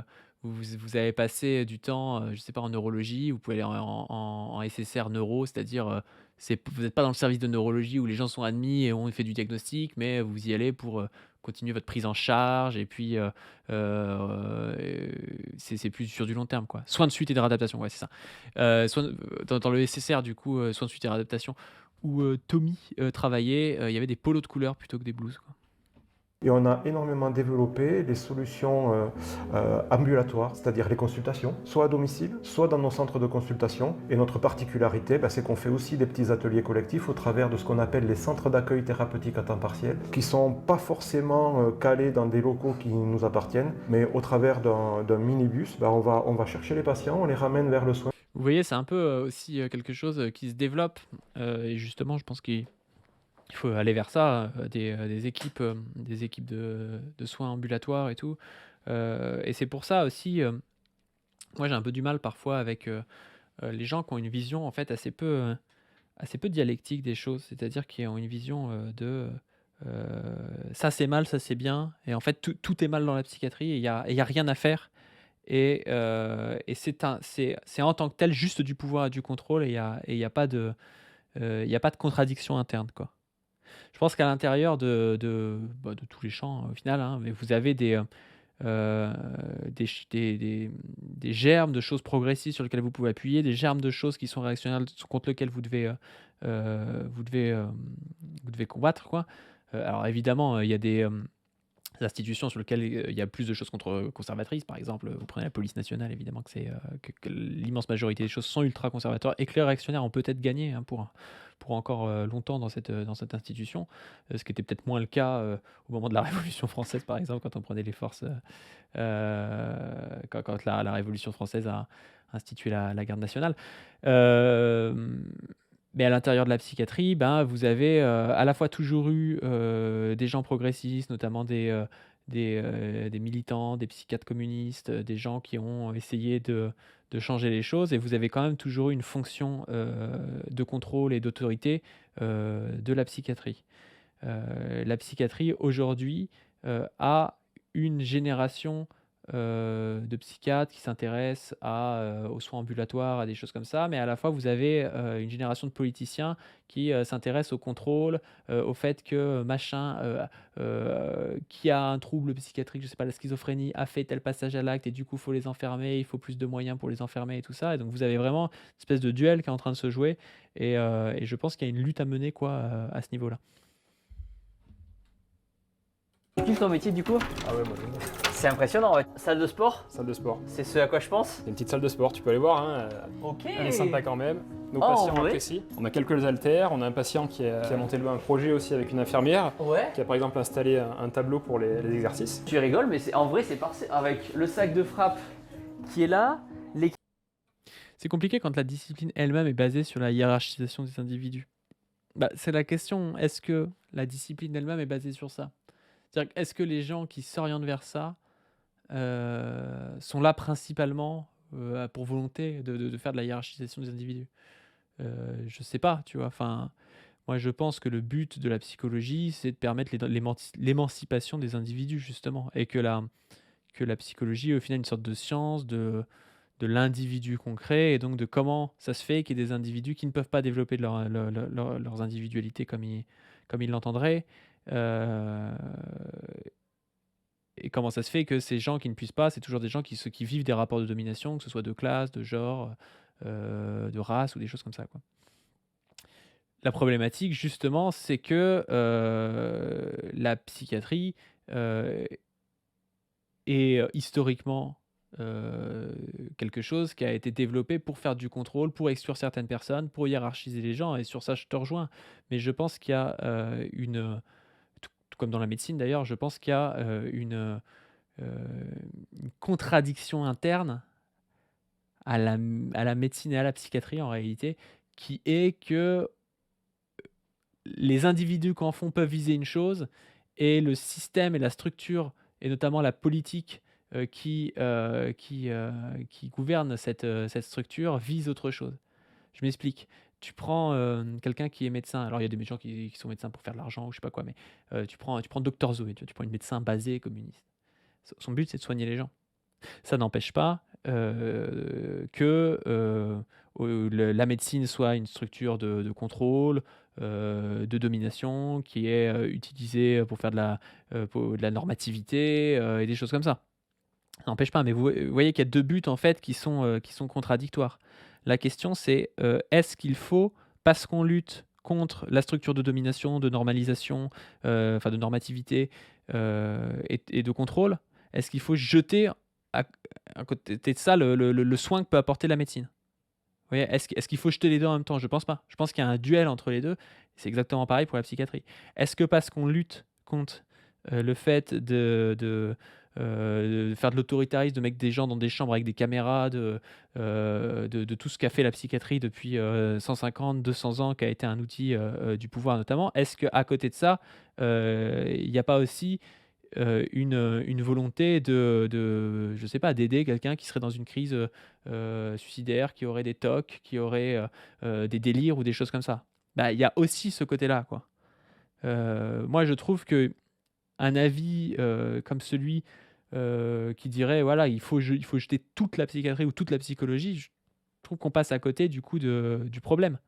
vous avez passé du temps, je sais pas, en neurologie, vous pouvez aller en SSR neuro, c'est-à-dire vous n'êtes pas dans le service de neurologie où les gens sont admis et on fait du diagnostic, mais vous y allez pour continuer votre prise en charge et puis c'est plus sur du long terme, quoi. Soins de suite et de réadaptation, ouais, c'est ça. Dans le SSR, du coup, soins de suite et réadaptation, où Tommy travaillait, il y avait des polos de couleur plutôt que des blouses, quoi. Et on a énormément développé des solutions ambulatoires, c'est-à-dire les consultations, soit à domicile, soit dans nos centres de consultation. Et notre particularité, c'est qu'on fait aussi des petits ateliers collectifs au travers de ce qu'on appelle les centres d'accueil thérapeutique à temps partiel, qui ne sont pas forcément calés dans des locaux qui nous appartiennent, mais au travers d'un minibus, on va chercher les patients, on les ramène vers le soin. Vous voyez, c'est un peu aussi quelque chose qui se développe, et justement, je pense qu'il Il faut aller vers ça, des équipes de soins ambulatoires et tout. Et c'est pour ça aussi, moi j'ai un peu du mal parfois avec les gens qui ont une vision en fait assez peu dialectique des choses. C'est-à-dire qui ont une vision ça c'est mal, ça c'est bien. Et en fait tout est mal dans la psychiatrie et il y a rien à faire. Et c'est en tant que tel juste du pouvoir et du contrôle et il y a pas il y a pas de contradiction interne, quoi. Je pense qu'à l'intérieur de tous les champs, au final, hein, mais vous avez des germes de choses progressistes sur lesquelles vous pouvez appuyer, des germes de choses qui sont réactionnelles contre lesquelles vous devez combattre, quoi. Alors évidemment, il y a des institutions sur lesquelles il y a plus de choses conservatrices. Par exemple, vous prenez la police nationale, évidemment que l'immense majorité des choses sont ultra conservateurs et que les réactionnaires ont peut-être gagné hein, pour encore longtemps dans cette institution, ce qui était peut-être moins le cas au moment de la Révolution française, par exemple, quand on prenait les forces, quand la Révolution française a institué la garde nationale. Mais à l'intérieur de la psychiatrie, ben, vous avez à la fois toujours eu des gens progressistes, notamment des militants, des psychiatres communistes, des gens qui ont essayé de changer les choses, et vous avez quand même toujours eu une fonction de contrôle et d'autorité de la psychiatrie. La psychiatrie, aujourd'hui, a une génération de psychiatres qui s'intéressent aux soins ambulatoires, à des choses comme ça, mais à la fois vous avez une génération de politiciens qui s'intéressent au contrôle, au fait que machin qui a un trouble psychiatrique, je sais pas, la schizophrénie, a fait tel passage à l'acte et du coup il faut les enfermer, il faut plus de moyens pour les enfermer et tout ça. Et donc vous avez vraiment une espèce de duel qui est en train de se jouer et je pense qu'il y a une lutte à mener quoi à ce niveau-là. Tu kiffes ton métier du coup? Ah ouais, moi j'aime bien. C'est impressionnant, ouais. Salle de sport, Salle de sport. c'est ce à quoi je pense. Il y a une petite salle de sport, tu peux aller voir, hein. Ok. Elle est sympa quand même. Nos Oh, patients ouais. apprécient. On a quelques haltères, on a un patient qui a monté un projet aussi avec une infirmière, Ouais. qui a par exemple installé un tableau pour les exercices. Tu rigoles, mais en vrai c'est parfait. Avec le sac de frappe qui est là, les... C'est compliqué quand la discipline elle-même est basée sur la hiérarchisation des individus. Bah, c'est la question, est-ce que la discipline elle-même est basée sur ça? C'est-à-dire, est-ce que les gens qui s'orientent vers ça sont là principalement pour volonté de faire de la hiérarchisation des individus? Je sais pas, tu vois. Enfin, moi, je pense que le but de la psychologie, c'est de permettre l'émancipation des individus, justement, et que la psychologie est au final une sorte de science de l'individu concret, et donc de comment ça se fait qu'il y ait des individus qui ne peuvent pas développer leurs individualités comme ils l'entendraient. Et comment ça se fait que ces gens qui ne puissent pas, c'est toujours des gens qui vivent des rapports de domination, que ce soit de classe, de genre, de race ou des choses comme ça, quoi. La problématique, justement, c'est que la psychiatrie est historiquement quelque chose qui a été développé pour faire du contrôle, pour exclure certaines personnes, pour hiérarchiser les gens, et sur ça, je te rejoins. Mais je pense qu'il y a tout comme dans la médecine d'ailleurs, je pense qu'il y a une contradiction interne à la médecine et à la psychiatrie en réalité, qui est que les individus qu'en font peuvent viser une chose, et le système et la structure, et notamment la politique qui gouverne cette structure, vise autre chose. Je m'explique. Tu prends quelqu'un qui est médecin. Alors, il y a des gens qui sont médecins pour faire de l'argent ou je sais pas quoi, mais tu prends Dr Zoé, tu prends une médecin basée communiste. Son but, c'est de soigner les gens. Ça n'empêche pas que la médecine soit une structure de contrôle, de domination, qui est utilisée pour faire de la normativité et des choses comme ça. Ça n'empêche pas, mais vous voyez qu'il y a deux buts en fait qui sont contradictoires. La question c'est est-ce qu'il faut, parce qu'on lutte contre la structure de domination, de normalisation, enfin de normativité et de contrôle, est-ce qu'il faut jeter à côté de ça le soin que peut apporter la médecine? Vous voyez, est-ce qu'il faut jeter les deux en même temps? Je pense pas. Je pense qu'il y a un duel entre les deux. C'est exactement pareil pour la psychiatrie. Est-ce que parce qu'on lutte contre le fait faire de l'autoritarisme, de mettre des gens dans des chambres avec des caméras, de tout ce qu'a fait la psychiatrie depuis 150, 200 ans, qui a été un outil du pouvoir notamment. Est-ce qu'à côté de ça, il n'y a pas aussi une volonté je sais pas, d'aider quelqu'un qui serait dans une crise suicidaire, qui aurait des TOC, qui aurait des délires ou des choses comme ça? Bah, il y a aussi ce côté-là, quoi. Moi, je trouve que un avis comme celui qui dirait voilà, il faut jeter toute la psychiatrie ou toute la psychologie, je trouve qu'on passe à côté du coup du problème.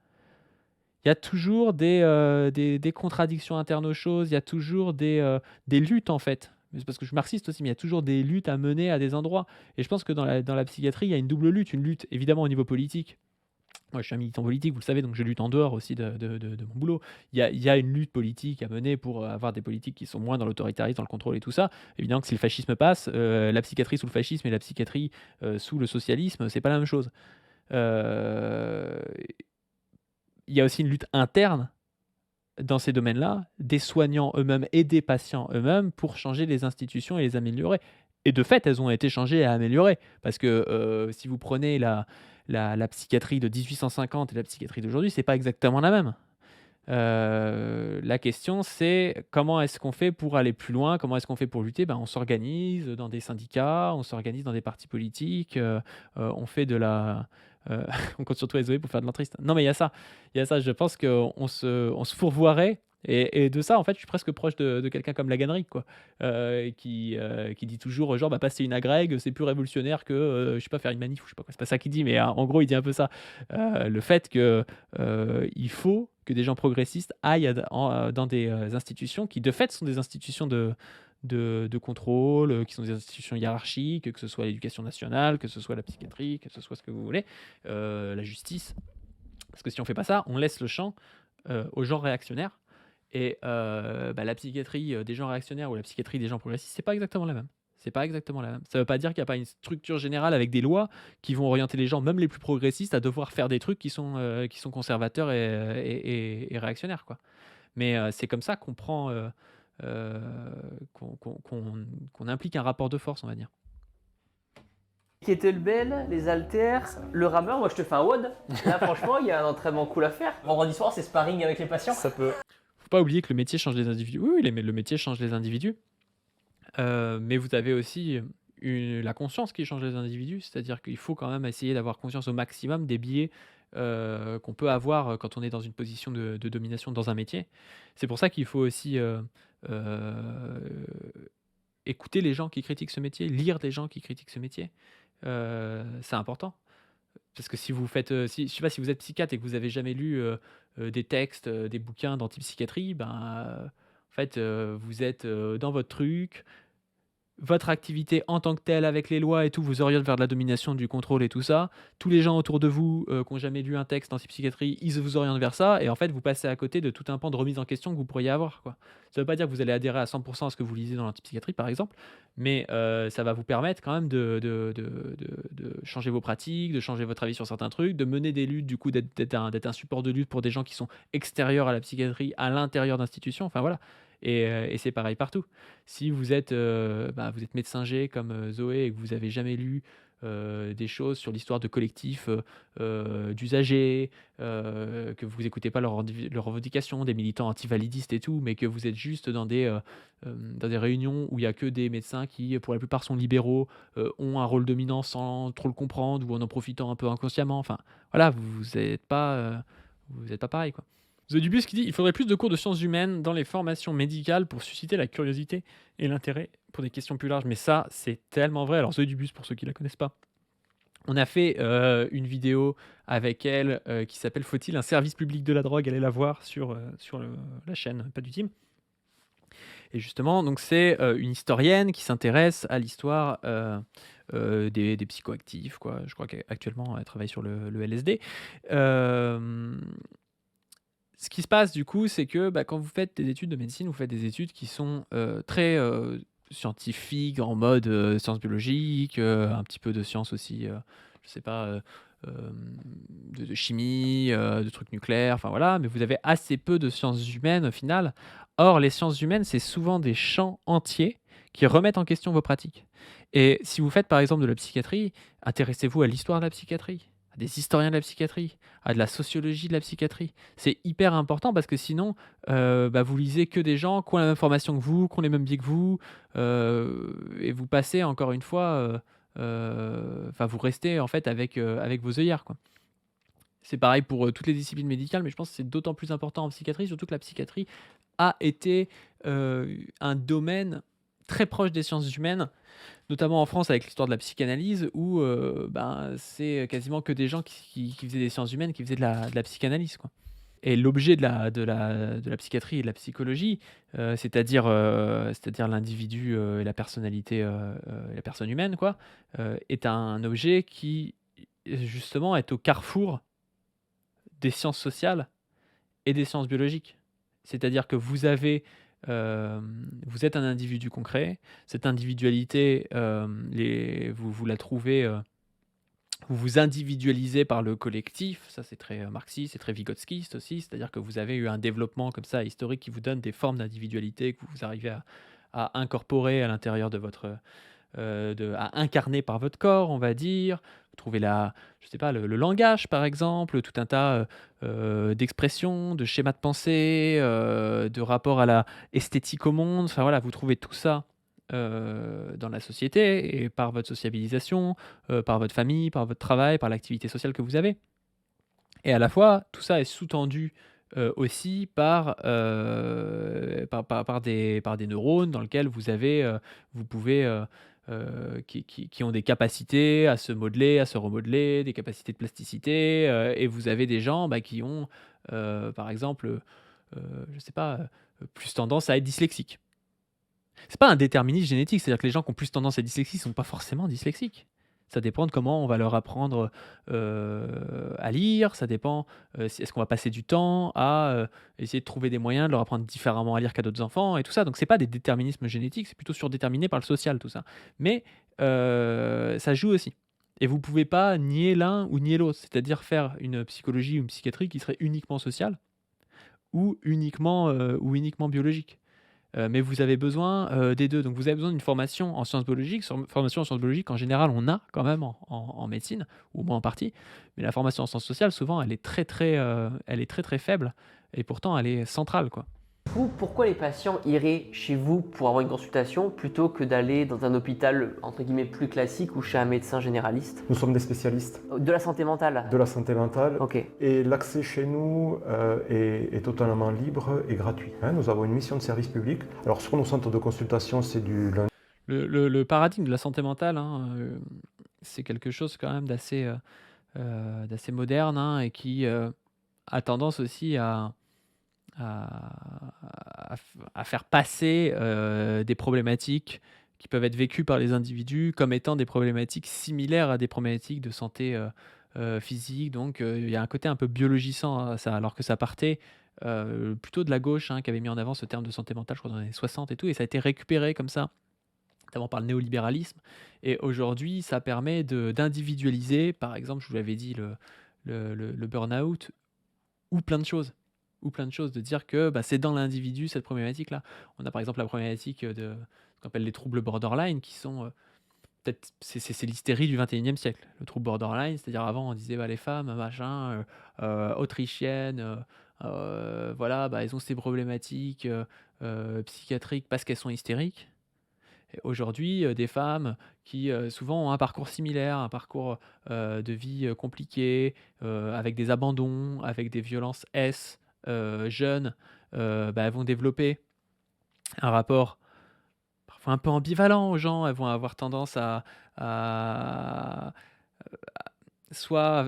Il y a toujours des contradictions internes aux choses, il y a toujours des luttes en fait. Mais c'est parce que je suis marxiste aussi, mais il y a toujours des luttes à mener à des endroits. Et je pense que dans la psychiatrie, il y a une double lutte. Une lutte évidemment au niveau politique. Moi, je suis un militant politique, vous le savez, donc je lutte en dehors aussi de mon boulot. Il y a une lutte politique à mener pour avoir des politiques qui sont moins dans l'autoritarisme, dans le contrôle et tout ça. Évidemment que si le fascisme passe, la psychiatrie sous le fascisme et la psychiatrie sous le socialisme, c'est pas la même chose. Euh, il y a aussi une lutte interne dans ces domaines-là, des soignants eux-mêmes et des patients eux-mêmes pour changer les institutions et les améliorer. Et de fait, elles ont été changées et améliorées. Parce que si vous prenez la psychiatrie de 1850 et la psychiatrie d'aujourd'hui, c'est pas exactement la même. La question, c'est comment est-ce qu'on fait pour aller plus loin? Comment est-ce qu'on fait pour lutter? Ben, on s'organise dans des syndicats, on s'organise dans des partis politiques, on fait de la... on compte surtout les Zoé pour faire de l'entriste. Non, mais il y a ça. Il y a ça. Je pense qu'on se fourvoierait. Et de ça, en fait, je suis presque proche de quelqu'un comme Laganric, quoi, qui dit toujours, genre, bah, passer une agrègue, c'est plus révolutionnaire que, je sais pas, faire une manif ou je sais pas quoi. C'est pas ça qu'il dit, mais en gros, il dit un peu ça. Le fait que il faut que des gens progressistes aillent dans des institutions qui, de fait, sont des institutions de contrôle, qui sont des institutions hiérarchiques, que ce soit l'éducation nationale, que ce soit la psychiatrie, que ce soit ce que vous voulez, la justice. Parce que si on fait pas ça, on laisse le champ aux gens réactionnaires. Et bah, la psychiatrie des gens réactionnaires ou la psychiatrie des gens progressistes, c'est pas exactement la même. C'est pas exactement la même. Ça veut pas dire qu'il n'y a pas une structure générale avec des lois qui vont orienter les gens, même les plus progressistes, à devoir faire des trucs qui sont conservateurs et réactionnaires, quoi. Mais c'est comme ça qu'on prend, qu'on implique un rapport de force, on va dire. Kettlebell, les haltères, le rameur, moi je te fais un WOD. Là franchement, il y a un entraînement cool à faire. Vendredi soir, c'est sparring avec les patients. Ça peut. Faut pas oublier que le métier change les individus. Oui, le métier change les individus. Mais vous avez aussi la conscience qui change les individus, c'est-à-dire qu'il faut quand même essayer d'avoir conscience au maximum des biais qu'on peut avoir quand on est dans une position de domination dans un métier. C'est pour ça qu'il faut aussi écouter les gens qui critiquent ce métier, lire des gens qui critiquent ce métier. C'est important. Parce que si vous faites, je sais pas, si vous êtes psychiatre et que vous avez jamais lu des textes, des bouquins d'antipsychiatrie, ben, en fait, vous êtes dans votre truc. Votre activité en tant que telle avec les lois et tout vous oriente vers de la domination, du contrôle et tout ça. Tous les gens autour de vous qui n'ont jamais lu un texte d'antipsychiatrie, ils vous orientent vers ça et en fait vous passez à côté de tout un pan de remise en question que vous pourriez avoir, quoi. Ça ne veut pas dire que vous allez adhérer à 100% à ce que vous lisez dans l'antipsychiatrie par exemple, mais ça va vous permettre quand même de changer vos pratiques, de changer votre avis sur certains trucs, de mener des luttes, du coup d'être un support de lutte pour des gens qui sont extérieurs à la psychiatrie, à l'intérieur d'institutions, enfin voilà. Et c'est pareil partout. Si vous êtes médecin G comme Zoé et que vous avez jamais lu des choses sur l'histoire de collectifs d'usagers, que vous écoutez pas leurs revendications, des militants antivalidistes et tout, mais que vous êtes juste dans des réunions où il y a que des médecins qui, pour la plupart, sont libéraux, ont un rôle dominant sans trop le comprendre ou en profitant un peu inconsciemment. Enfin, voilà, vous êtes pas pareil, quoi. The Dubus qui dit: il faudrait plus de cours de sciences humaines dans les formations médicales pour susciter la curiosité et l'intérêt pour des questions plus larges. Mais ça, c'est tellement vrai. Alors, The Dubus, pour ceux qui la connaissent pas, on a fait une vidéo avec elle qui s'appelle Faut-il un service public de la drogue? Allez la voir sur la chaîne Pas du Team. Et justement, donc c'est une historienne qui s'intéresse à l'histoire des psychoactifs, quoi. Je crois qu'actuellement, elle travaille sur le LSD. Ce qui se passe du coup, c'est que quand vous faites des études de médecine, vous faites des études qui sont très scientifiques, en mode sciences biologiques, un petit peu de sciences aussi, je sais pas, de chimie, de trucs nucléaires, enfin voilà, mais vous avez assez peu de sciences humaines au final. Or, les sciences humaines, c'est souvent des champs entiers qui remettent en question vos pratiques. Et si vous faites par exemple de la psychiatrie, intéressez-vous à l'histoire de la psychiatrie, à des historiens de la psychiatrie, à de la sociologie de la psychiatrie. C'est hyper important parce que sinon, vous lisez que des gens qui ont la même formation que vous, qui ont les mêmes biais que vous, et vous passez encore une fois, vous restez en fait avec vos œillères, quoi. C'est pareil pour toutes les disciplines médicales, mais je pense que c'est d'autant plus important en psychiatrie, surtout que la psychiatrie a été un domaine très proche des sciences humaines, notamment en France avec l'histoire de la psychanalyse, où c'est quasiment que des gens qui faisaient des sciences humaines, qui faisaient de la psychanalyse, quoi. Et l'objet de la psychiatrie et de la psychologie, c'est-à-dire l'individu et la personnalité, et la personne humaine, quoi, est un objet qui, justement, est au carrefour des sciences sociales et des sciences biologiques. C'est-à-dire que vous êtes un individu concret. Cette individualité, vous la trouvez, vous vous individualisez par le collectif. Ça, c'est très marxiste, c'est très vygotskiste aussi. C'est-à-dire que vous avez eu un développement comme ça historique qui vous donne des formes d'individualité que vous arrivez à incorporer à l'intérieur de votre, à incarner par votre corps, on va dire. Vous trouvez je sais pas, le langage, par exemple, tout un tas d'expressions, de schémas de pensée, de rapport à la esthétique au monde. Enfin voilà, vous trouvez tout ça dans la société et par votre sociabilisation, par votre famille, par votre travail, par l'activité sociale que vous avez. Et à la fois, tout ça est sous-tendu aussi par des neurones dans lesquels vous pouvez, qui ont des capacités à se modeler, à se remodeler, des capacités de plasticité, et vous avez des gens qui ont, par exemple, je sais pas, plus tendance à être dyslexiques. C'est pas un déterminisme génétique, c'est-à-dire que les gens qui ont plus tendance à être dyslexiques sont pas forcément dyslexiques. Ça dépend de comment on va leur apprendre à lire, ça dépend est-ce qu'on va passer du temps à essayer de trouver des moyens de leur apprendre différemment à lire qu'à d'autres enfants et tout ça. Donc c'est pas des déterminismes génétiques, c'est plutôt surdéterminé par le social tout ça. Mais ça joue aussi. Et vous pouvez pas nier l'un ou nier l'autre, c'est-à-dire faire une psychologie ou une psychiatrie qui serait uniquement sociale ou uniquement biologique. Mais vous avez besoin des deux. Donc vous avez besoin d'une formation en sciences biologiques. Formation en sciences biologiques, en général, on a quand même en médecine, ou au moins en partie. Mais la formation en sciences sociales, souvent, elle est très très faible. Et pourtant, elle est centrale, quoi. Pourquoi les patients iraient chez vous pour avoir une consultation plutôt que d'aller dans un hôpital entre guillemets plus classique ou chez un médecin généraliste? Nous sommes des spécialistes De la santé mentale. de la santé mentale Ok. et l'accès chez nous est totalement libre et gratuit. Nous avons une mission de service public. Alors sur nos centres de consultation, c'est du lundi. Le paradigme de la santé mentale, c'est quelque chose quand même d'assez moderne, et qui a tendance aussi à faire passer des problématiques qui peuvent être vécues par les individus comme étant des problématiques similaires à des problématiques de santé physique. Donc il y a un côté un peu biologisant à ça, alors que ça partait plutôt de la gauche, qui avait mis en avant ce terme de santé mentale, je crois, dans les années 60 et tout, et ça a été récupéré comme ça, notamment par le néolibéralisme. Et aujourd'hui, ça permet d'individualiser, par exemple, je vous l'avais dit, le burn-out, ou plein de choses. De dire que c'est dans l'individu cette problématique-là. On a par exemple la problématique de ce qu'on appelle les troubles borderline, qui sont peut-être, c'est l'hystérie du 21e siècle. Le trouble borderline, c'est-à-dire avant on disait les femmes, machin, autrichiennes, voilà, elles ont ces problématiques psychiatriques parce qu'elles sont hystériques. Et aujourd'hui, des femmes qui souvent ont un parcours similaire, un parcours de vie compliqué, avec des abandons, avec des violences jeunes, elles vont développer un rapport parfois un peu ambivalent aux gens. Elles vont avoir tendance soit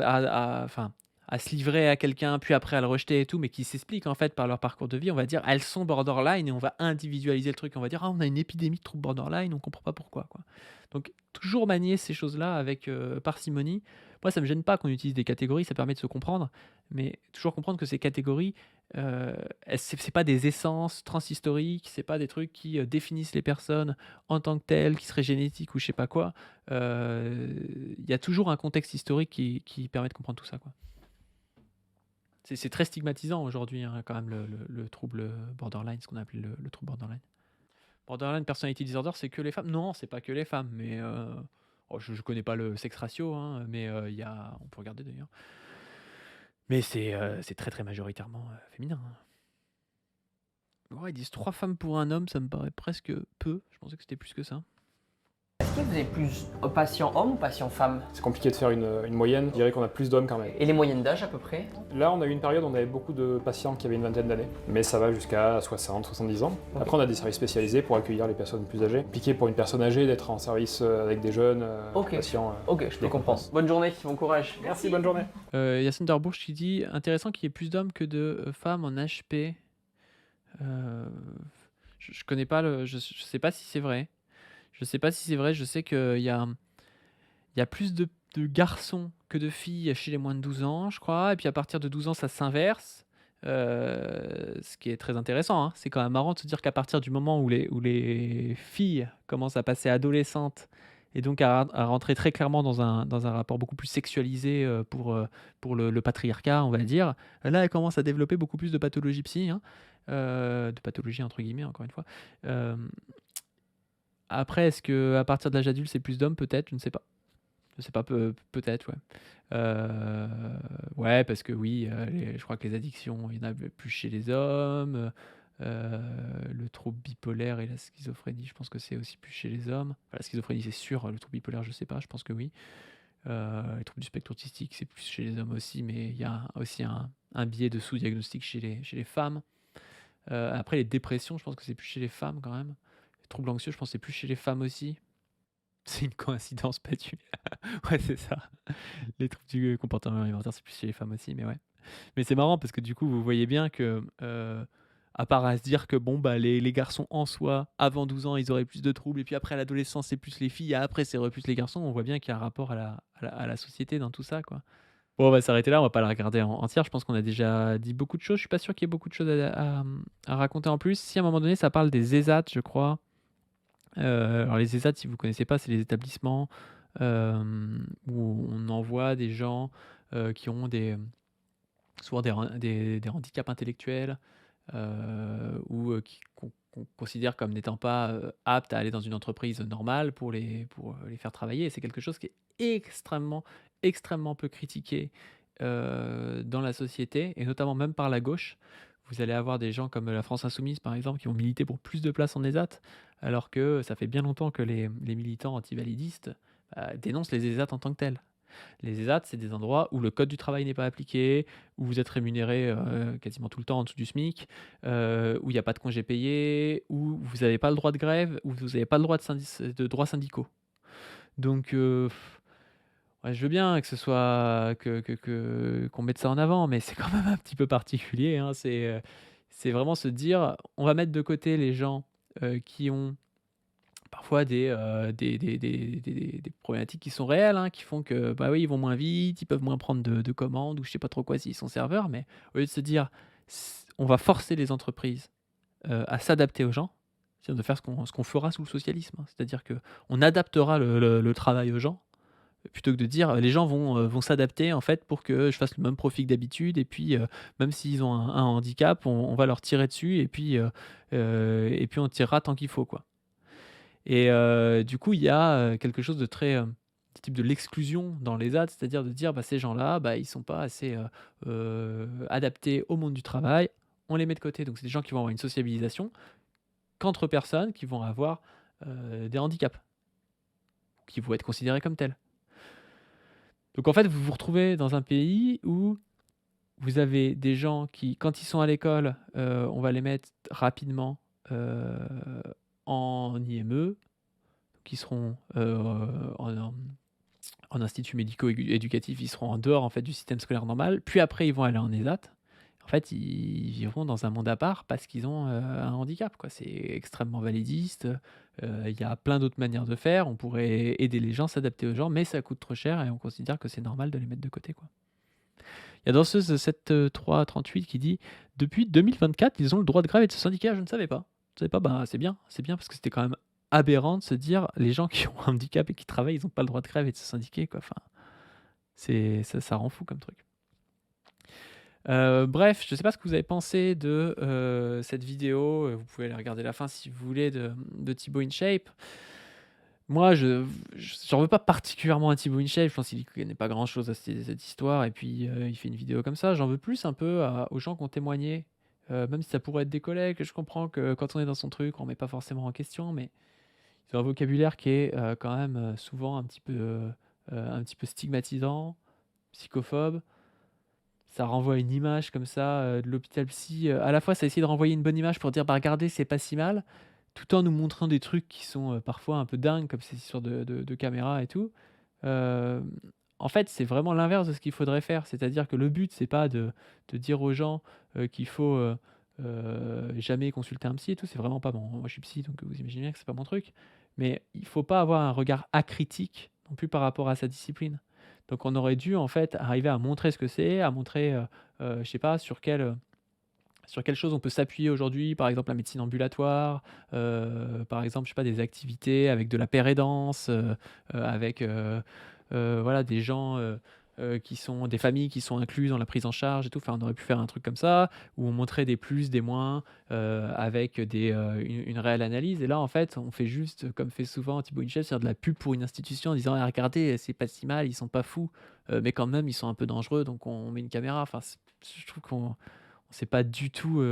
à se livrer à quelqu'un, puis après à le rejeter et tout, mais qui s'explique en fait par leur parcours de vie. On va dire elles sont borderline et on va individualiser le truc. On va dire on a une épidémie de troubles borderline, on comprend pas pourquoi, quoi. Donc toujours manier ces choses-là avec parcimonie. Moi, ça me gêne pas qu'on utilise des catégories, ça permet de se comprendre, mais toujours comprendre que ces catégories, c'est pas des essences transhistoriques, c'est pas des trucs qui définissent les personnes en tant que telles, qui seraient génétiques ou je sais pas quoi. Il y a toujours un contexte historique qui permet de comprendre tout ça, quoi. C'est très stigmatisant aujourd'hui, quand même, le trouble borderline, ce qu'on a appelé le trouble borderline. borderline personality disorder, c'est que les femmes? Non, c'est pas que les femmes, mais je connais pas le sexe ratio, hein, mais on peut regarder d'ailleurs. Mais c'est très très majoritairement féminin, hein. Ouais, ils disent 3 femmes pour un homme, ça me paraît presque peu. Je pensais que c'était plus que ça. Est-ce que vous avez plus patients hommes ou patients femmes? C'est compliqué de faire une moyenne, je dirais qu'on a plus d'hommes quand même. Et les moyennes d'âge à peu près? Là, on a eu une période où on avait beaucoup de patients qui avaient une vingtaine d'années, mais ça va jusqu'à 60, 70 ans. Après, on a des services spécialisés pour accueillir les personnes plus âgées. Compliqué pour une personne âgée d'être en service avec des jeunes patients. Ok, je te comprends. Bonne journée, bon courage. Merci, bonne journée. Yacine Darbourg qui dit intéressant qu'il y ait plus d'hommes que de femmes en HP. Je connais pas je sais pas si c'est vrai. Je sais pas si c'est vrai. Je sais qu'il y a plus de garçons que de filles chez les moins de 12 ans, je crois. Et puis à partir de 12 ans, ça s'inverse. Ce qui est très intéressant, hein. C'est quand même marrant de se dire qu'à partir du moment où les filles commencent à passer adolescentes et donc à rentrer très clairement dans un rapport beaucoup plus sexualisé pour le patriarcat, on va dire, là, elles commencent à développer beaucoup plus de pathologies psy, hein. De pathologies entre guillemets, encore une fois. Après, est-ce qu'à partir de l'âge adulte, c'est plus d'hommes? Peut-être, je ne sais pas. Je sais pas, peut-être, ouais. Ouais, parce que oui, je crois que les addictions, il y en a plus chez les hommes. Le trouble bipolaire et la schizophrénie, je pense que c'est aussi plus chez les hommes. Enfin, la schizophrénie, c'est sûr. Le trouble bipolaire, je sais pas, je pense que oui. Les troubles du spectre autistique, c'est plus chez les hommes aussi, mais il y a aussi un biais de sous-diagnostic chez les femmes. Après, les dépressions, je pense que c'est plus chez les femmes quand même. Les troubles anxieux, je pense que c'est plus chez les femmes aussi. C'est une coïncidence, pas du. Ouais, c'est ça. Les troubles du comportement alimentaire, c'est plus chez les femmes aussi, mais ouais. Mais c'est marrant parce que du coup, vous voyez bien que, à part à se dire que bon, bah, les garçons en soi, avant 12 ans, ils auraient plus de troubles, et puis après, à l'adolescence, c'est plus les filles, et après, c'est plus les garçons, on voit bien qu'il y a un rapport à la société dans tout ça, quoi. Bon, on va s'arrêter là, on va pas la regarder entière. Je pense qu'on a déjà dit beaucoup de choses. Je suis pas sûr qu'il y ait beaucoup de choses à raconter en plus. Si à un moment donné, ça parle des ESAT, je crois. Alors les ESAT, si vous connaissez pas, c'est les établissements où on envoie des gens qui ont souvent des handicaps intellectuels ou qu'on considère comme n'étant pas aptes à aller dans une entreprise normale pour les faire travailler. Et c'est quelque chose qui est extrêmement peu critiqué dans la société, et notamment même par la gauche. Vous allez avoir des gens comme la France Insoumise, par exemple, qui vont militer pour plus de places en ESAT, alors que ça fait bien longtemps que les militants antivalidistes dénoncent les ESAT en tant que tels. Les ESAT, c'est des endroits où le code du travail n'est pas appliqué, où vous êtes rémunéré quasiment tout le temps en dessous du SMIC, où il n'y a pas de congés payés, où vous n'avez pas le droit de grève, où vous n'avez pas le droit de droits syndicaux. Donc, ouais, je veux bien que ce soit qu'on mette ça en avant, mais c'est quand même un petit peu particulier, hein. C'est vraiment se dire, on va mettre de côté les gens qui ont parfois des problématiques qui sont réelles, hein, qui font que bah oui, ils vont moins vite, ils peuvent moins prendre de commandes ou je sais pas trop quoi s'ils sont serveurs, mais au lieu de se dire on va forcer les entreprises à s'adapter aux gens, c'est de faire ce qu'on fera sous le socialisme, hein. C'est-à-dire que on adaptera le travail aux gens, plutôt que de dire les gens vont s'adapter en fait pour que je fasse le même profit que d'habitude, et puis même s'ils ont un handicap, on va leur tirer dessus, et puis on tirera tant qu'il faut, quoi. Et du coup, il y a quelque chose de très du type de l'exclusion dans les ads, c'est-à-dire de dire bah, ces gens-là, bah, ils sont pas assez adaptés au monde du travail, on les met de côté. Donc c'est des gens qui vont avoir une sociabilisation qu'entre personnes qui vont avoir des handicaps, qui vont être considérés comme tels. Donc en fait, vous vous retrouvez dans un pays où vous avez des gens qui, quand ils sont à l'école, on va les mettre rapidement en IME, qui seront en institut médico-éducatif, ils seront en dehors en fait, du système scolaire normal, puis après ils vont aller en ESAT. En fait, ils vivront dans un monde à part parce qu'ils ont un handicap, quoi. C'est extrêmement validiste. Il y a plein d'autres manières de faire. On pourrait aider les gens, s'adapter aux gens, mais ça coûte trop cher et on considère que c'est normal de les mettre de côté, quoi. Il y a danseuse 7338 qui dit « Depuis 2024, ils ont le droit de grève et de se syndiquer. » Je ne savais pas. Je ne savais pas, bah, c'est bien parce que c'était quand même aberrant de se dire les gens qui ont un handicap et qui travaillent, ils n'ont pas le droit de grève et de se syndiquer, quoi. Enfin, ça rend fou comme truc. Bref, je sais pas ce que vous avez pensé de cette vidéo. Vous pouvez aller regarder la fin si vous voulez de Thibaut InShape. Moi, j'en veux pas particulièrement à Thibaut InShape. Je pense qu'il connaît pas grand-chose à cette histoire. Et puis, il fait une vidéo comme ça. J'en veux plus un peu aux gens qui ont témoigné. Même si ça pourrait être des collègues. Je comprends que quand on est dans son truc, on met pas forcément en question. Mais ils ont un vocabulaire qui est quand même souvent un petit peu stigmatisant, psychophobe. Ça renvoie à une image comme ça de l'hôpital psy. À la fois, ça essaie de renvoyer une bonne image pour dire, bah regardez, c'est pas si mal, tout en nous montrant des trucs qui sont parfois un peu dingues, comme ces histoires de caméra et tout. Euh, En fait, c'est vraiment l'inverse de ce qu'il faudrait faire. C'est-à-dire que le but, c'est pas de dire aux gens qu'il faut jamais consulter un psy et tout. C'est vraiment pas bon. Moi, je suis psy, donc vous imaginez bien que c'est pas mon truc. Mais il faut pas avoir un regard acritique non plus par rapport à sa discipline. Donc, on aurait dû en fait arriver à montrer ce que c'est, à montrer, je sais pas, sur quelle chose on peut s'appuyer aujourd'hui, par exemple la médecine ambulatoire, par exemple, je sais pas, des activités avec de la pérédance, avec voilà, des gens qui sont des familles qui sont incluses dans la prise en charge et tout. Enfin, on aurait pu faire un truc comme ça, où on montrait des plus, des moins, avec une réelle analyse. Et là, en fait, on fait juste, comme fait souvent Thibaut InShape, c'est-à-dire de la pub pour une institution en disant ah, regardez, c'est pas si mal, ils sont pas fous, mais quand même, ils sont un peu dangereux, donc on met une caméra. Enfin, je trouve qu'on on sait pas du tout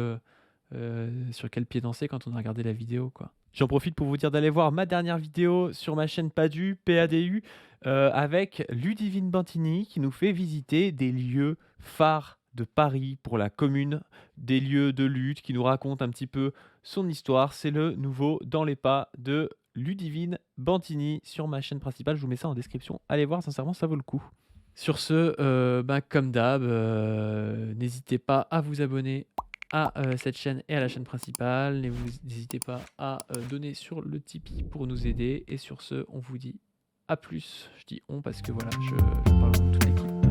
sur quel pied danser quand on a regardé la vidéo, quoi. J'en profite pour vous dire d'aller voir ma dernière vidéo sur ma chaîne PADU, PADU, avec Ludivine Bantini qui nous fait visiter des lieux phares de Paris pour la commune, des lieux de lutte, qui nous raconte un petit peu son histoire. C'est le nouveau Dans les pas de Ludivine Bantini sur ma chaîne principale. Je vous mets ça en description. Allez voir, sincèrement, ça vaut le coup. Sur ce, comme d'hab, n'hésitez pas à vous abonner à cette chaîne et à la chaîne principale. N'hésitez pas à donner sur le Tipeee pour nous aider. Et sur ce, on vous dit à plus. Je dis on parce que voilà, je parle en toute l'équipe.